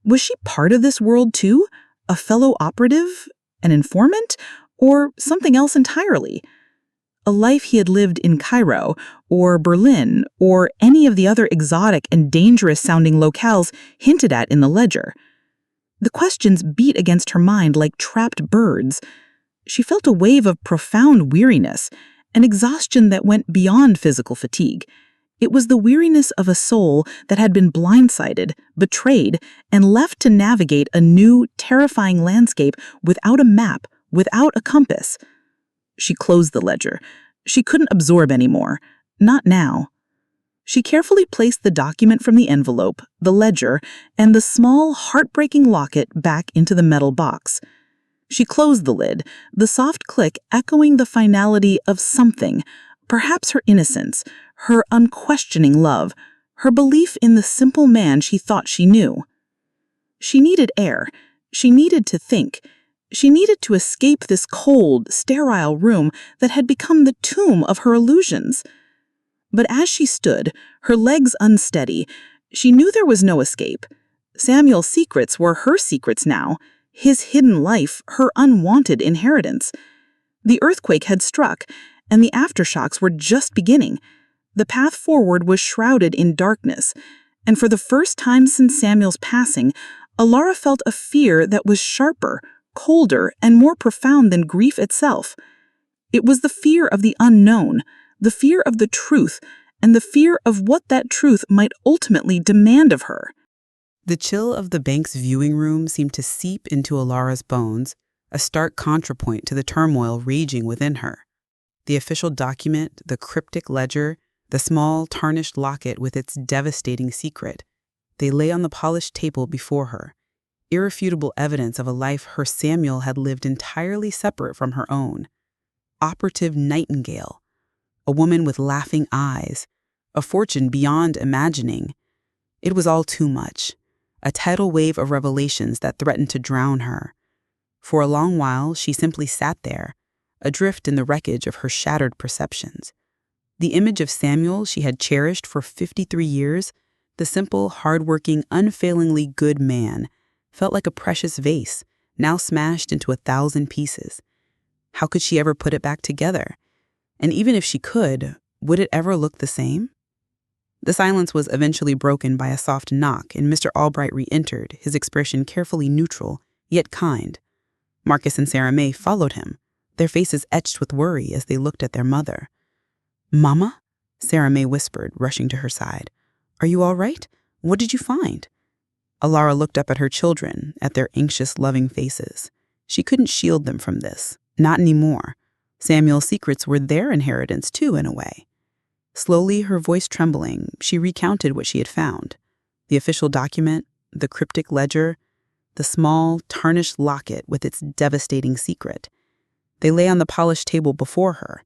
was she part of this world too? A fellow operative? An informant? Or something else entirely? A life he had lived in Cairo, or Berlin, or any of the other exotic and dangerous-sounding locales hinted at in the ledger. The questions beat against her mind like trapped birds. She felt a wave of profound weariness, an exhaustion that went beyond physical fatigue. It was the weariness of a soul that had been blindsided, betrayed, and left to navigate a new, terrifying landscape without a map, without a compass. She closed the ledger. She couldn't absorb anymore. Not now. She carefully placed the document from the envelope, the ledger, and the small, heartbreaking locket back into the metal box. She closed the lid, the soft click echoing the finality of something, perhaps her innocence, her unquestioning love, her belief in the simple man she thought she knew. She needed air. She needed to think. She needed to escape this cold, sterile room that had become the tomb of her illusions. But as she stood, her legs unsteady, she knew there was no escape. Samuel's secrets were her secrets now, his hidden life, her unwanted inheritance. The earthquake had struck, and the aftershocks were just beginning. The path forward was shrouded in darkness, and for the first time since Samuel's passing, Alara felt a fear that was sharper, colder, and more profound than grief itself. It was the fear of the unknown, the fear of the truth, and the fear of what that truth might ultimately demand of her. The chill of the bank's viewing room seemed to seep into Alara's bones, a stark contrapoint to the turmoil raging within her. The official document, the cryptic ledger, the small, tarnished locket with its devastating secret, they lay on the polished table before her, irrefutable evidence of a life her Samuel had lived entirely separate from her own. Operative Nightingale, a woman with laughing eyes, a fortune beyond imagining. It was all too much, a tidal wave of revelations that threatened to drown her. For a long while, she simply sat there, adrift in the wreckage of her shattered perceptions. The image of Samuel she had cherished for 53 years, the simple, hardworking, unfailingly good man, felt like a precious vase, now smashed into 1,000 pieces. How could she ever put it back together? And even if she could, would it ever look the same? The silence was eventually broken by a soft knock, and Mr. Albright re-entered, his expression carefully neutral, yet kind. Marcus and Sarah May followed him, their faces etched with worry as they looked at their mother. "Mama?" Sarah May whispered, rushing to her side. "Are you all right? What did you find?" Alara looked up at her children, at their anxious, loving faces. She couldn't shield them from this, not anymore. Samuel's secrets were their inheritance too, in a way. Slowly, her voice trembling, she recounted what she had found. The official document, the cryptic ledger, the small, tarnished locket with its devastating secret. They lay on the polished table before her,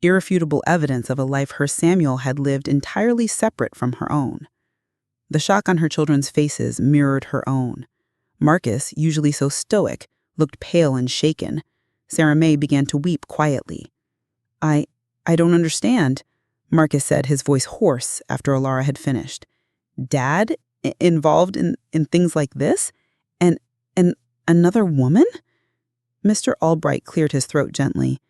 irrefutable evidence of a life her Samuel had lived entirely separate from her own. The shock on her children's faces mirrored her own. Marcus, usually so stoic, looked pale and shaken. Sarah May began to weep quietly. I don't understand," Marcus said, his voice hoarse after Alara had finished. "Dad involved in things like this? And another woman?" Mr. Albright cleared his throat gently.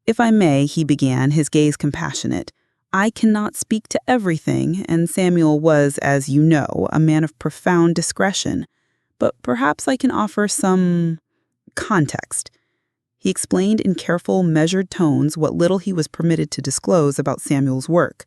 "If I may," he began, his gaze compassionate, "I cannot speak to everything, and Samuel was, as you know, a man of profound discretion. But perhaps I can offer some context." He explained in careful, measured tones what little he was permitted to disclose about Samuel's work.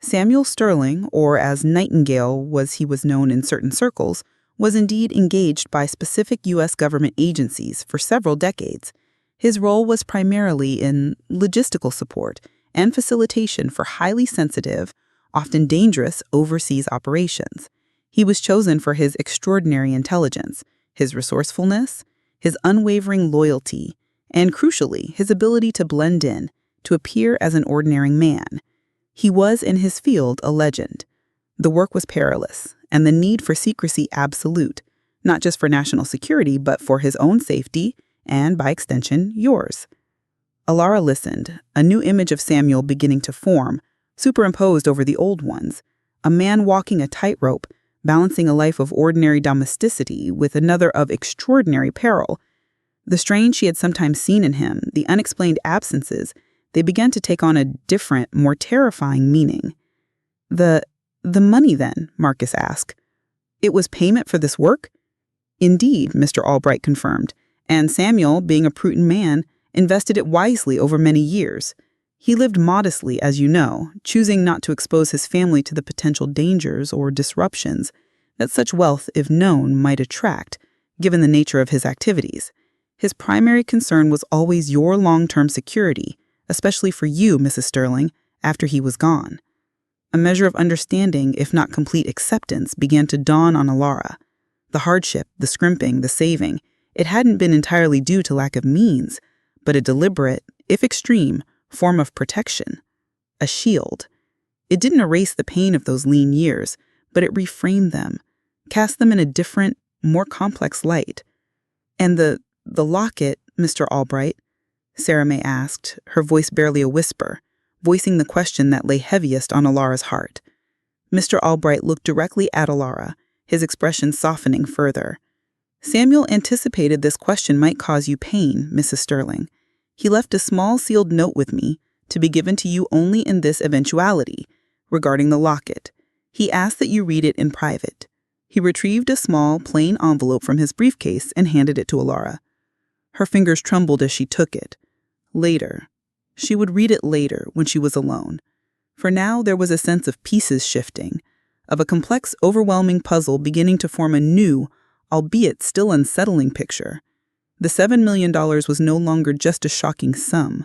Samuel Sterling, or as Nightingale he was known in certain circles, was indeed engaged by specific U.S. government agencies for several decades. His role was primarily in logistical support and facilitation for highly sensitive, often dangerous overseas operations. He was chosen for his extraordinary intelligence, his resourcefulness, his unwavering loyalty, and crucially, his ability to blend in, to appear as an ordinary man. He was, in his field, a legend. The work was perilous, and the need for secrecy absolute, not just for national security, but for his own safety, and, by extension, yours. Alara listened, a new image of Samuel beginning to form, superimposed over the old ones, a man walking a tightrope, balancing a life of ordinary domesticity with another of extraordinary peril. The strain she had sometimes seen in him, the unexplained absences, they began to take on a different, more terrifying meaning. The money, then?" Marcus asked. "It was payment for this work?" "Indeed," Mr. Albright confirmed, "and Samuel, being a prudent man, invested it wisely over many years. He lived modestly, as you know, choosing not to expose his family to the potential dangers or disruptions that such wealth, if known, might attract, given the nature of his activities. His primary concern was always your long-term security, especially for you, Mrs. Sterling, after he was gone." A measure of understanding, if not complete acceptance, began to dawn on Alara. The hardship, the scrimping, the saving, it hadn't been entirely due to lack of means, but a deliberate, if extreme, form of protection. A shield. It didn't erase the pain of those lean years, but it reframed them, cast them in a different, more complex light. "And the locket, Mr. Albright?" Sarah May asked, her voice barely a whisper, voicing the question that lay heaviest on Alara's heart. Mr. Albright looked directly at Alara, his expression softening further. "Samuel anticipated this question might cause you pain, Mrs. Sterling. He left a small sealed note with me, to be given to you only in this eventuality. Regarding the locket, he asked that you read it in private. He retrieved a small, plain envelope from his briefcase and handed it to Alara. Her fingers trembled as she took it. Later. She would read it later when she was alone. For now, there was a sense of pieces shifting, of a complex, overwhelming puzzle beginning to form a new, albeit still unsettling picture. The $7 million was no longer just a shocking sum.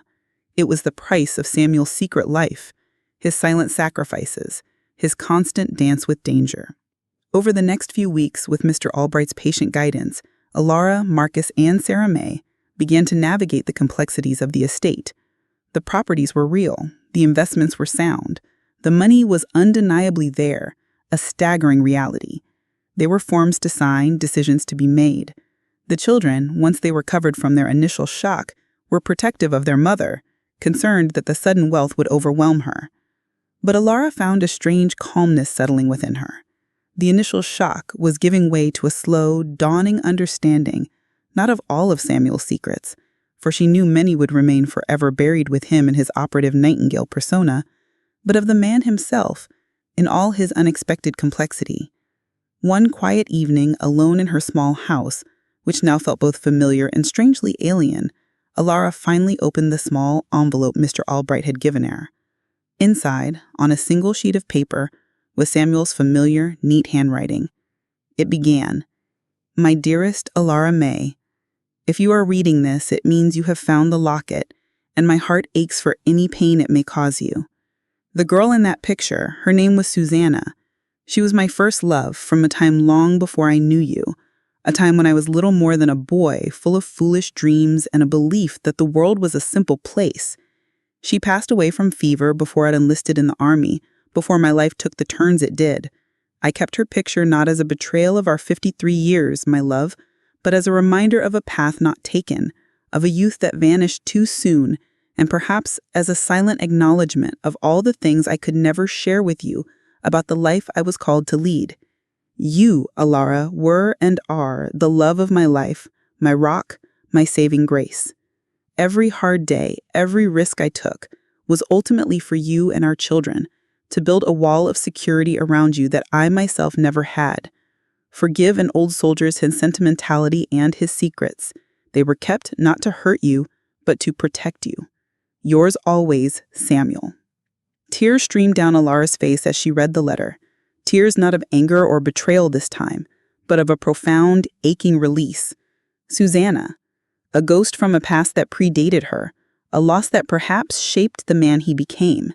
It was the price of Samuel's secret life, his silent sacrifices, his constant dance with danger. Over the next few weeks, with Mr. Albright's patient guidance, Alara, Marcus, and Sarah May began to navigate the complexities of the estate. The properties were real. The investments were sound. The money was undeniably there, a staggering reality. There were forms to sign, decisions to be made. The children, once they recovered from their initial shock, were protective of their mother, concerned that the sudden wealth would overwhelm her. But Alara found a strange calmness settling within her. The initial shock was giving way to a slow, dawning understanding, not of all of Samuel's secrets, for she knew many would remain forever buried with him in his operative nightingale persona, but of the man himself, in all his unexpected complexity. One quiet evening, alone in her small house, which now felt both familiar and strangely alien, Alara finally opened the small envelope Mr. Albright had given her. Inside, on a single sheet of paper, was Samuel's familiar, neat handwriting. It began, "My dearest Alara May, if you are reading this, it means you have found the locket, and my heart aches for any pain it may cause you. The girl in that picture, her name was Susanna. She was my first love from a time long before I knew you, a time when I was little more than a boy, full of foolish dreams and a belief that the world was a simple place. She passed away from fever before I'd enlisted in the army, before my life took the turns it did. I kept her picture not as a betrayal of our 53 years, my love, but as a reminder of a path not taken, of a youth that vanished too soon, and perhaps as a silent acknowledgement of all the things I could never share with you about the life I was called to lead. You, Alara, were and are the love of my life, my rock, my saving grace. Every hard day, every risk I took was ultimately for you and our children, to build a wall of security around you that I myself never had. Forgive an old soldier's his sentimentality and his secrets. They were kept not to hurt you, but to protect you. Yours always, Samuel." Tears streamed down Alara's face as she read the letter. Tears not of anger or betrayal this time, but of a profound, aching release. Susanna, a ghost from a past that predated her, a loss that perhaps shaped the man he became.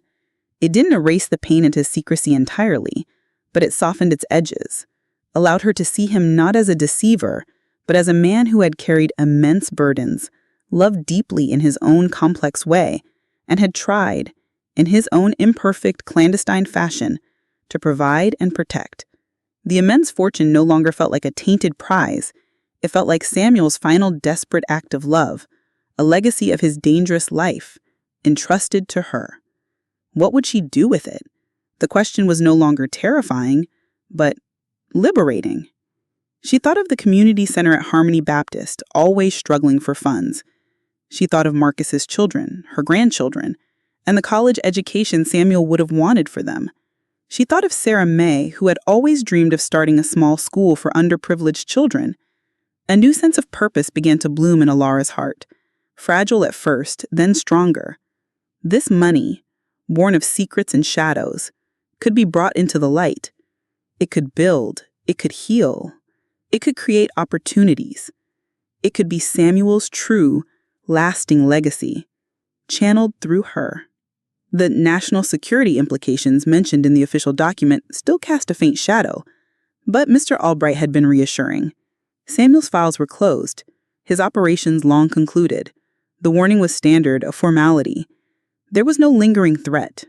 It didn't erase the pain and his secrecy entirely, but it softened its edges, allowed her to see him not as a deceiver, but as a man who had carried immense burdens, loved deeply in his own complex way, and had tried, in his own imperfect, clandestine fashion, to provide and protect. The immense fortune no longer felt like a tainted prize. It felt like Samuel's final desperate act of love, a legacy of his dangerous life, entrusted to her. What would she do with it? The question was no longer terrifying, but liberating. She thought of the community center at Harmony Baptist, always struggling for funds. She thought of Marcus's children, her grandchildren, and the college education Samuel would have wanted for them. She thought of Sarah May, who had always dreamed of starting a small school for underprivileged children. A new sense of purpose began to bloom in Alara's heart, fragile at first, then stronger. This money, born of secrets and shadows, could be brought into the light. It could build, it could heal, it could create opportunities. It could be Samuel's true, lasting legacy, channeled through her. The national security implications mentioned in the official document still cast a faint shadow, but Mr. Albright had been reassuring. Samuel's files were closed, his operations long concluded. The warning was standard, a formality. There was no lingering threat.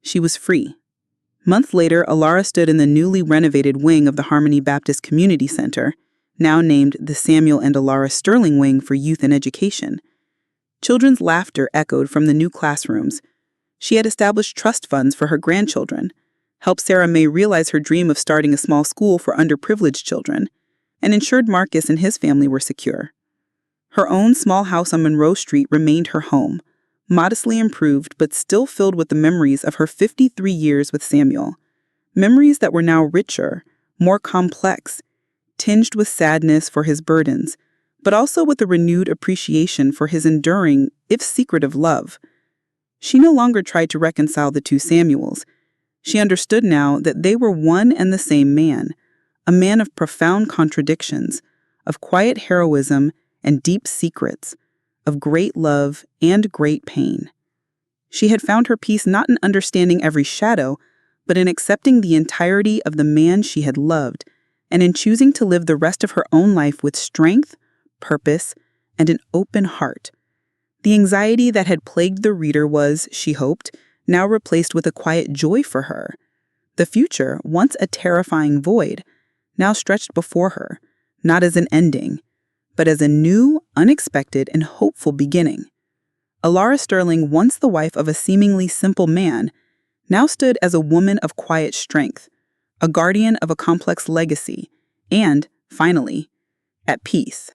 She was free. Months later, Alara stood in the newly renovated wing of the Harmony Baptist Community Center, now named the Samuel and Alara Sterling Wing for Youth and Education. Children's laughter echoed from the new classrooms. She had established trust funds for her grandchildren, helped Sarah May realize her dream of starting a small school for underprivileged children, and ensured Marcus and his family were secure. Her own small house on Monroe Street remained her home, modestly improved but still filled with the memories of her 53 years with Samuel. Memories that were now richer, more complex, tinged with sadness for his burdens, but also with a renewed appreciation for his enduring, if secretive, love. She no longer tried to reconcile the two Samuels. She understood now that they were one and the same man, a man of profound contradictions, of quiet heroism and deep secrets, of great love and great pain. She had found her peace not in understanding every shadow, but in accepting the entirety of the man she had loved, and in choosing to live the rest of her own life with strength, purpose, and an open heart. The anxiety that had plagued the reader was, she hoped, now replaced with a quiet joy for her. The future, once a terrifying void, now stretched before her, not as an ending, but as a new, unexpected, and hopeful beginning. Alara Sterling, once the wife of a seemingly simple man, now stood as a woman of quiet strength, a guardian of a complex legacy, and, finally, at peace.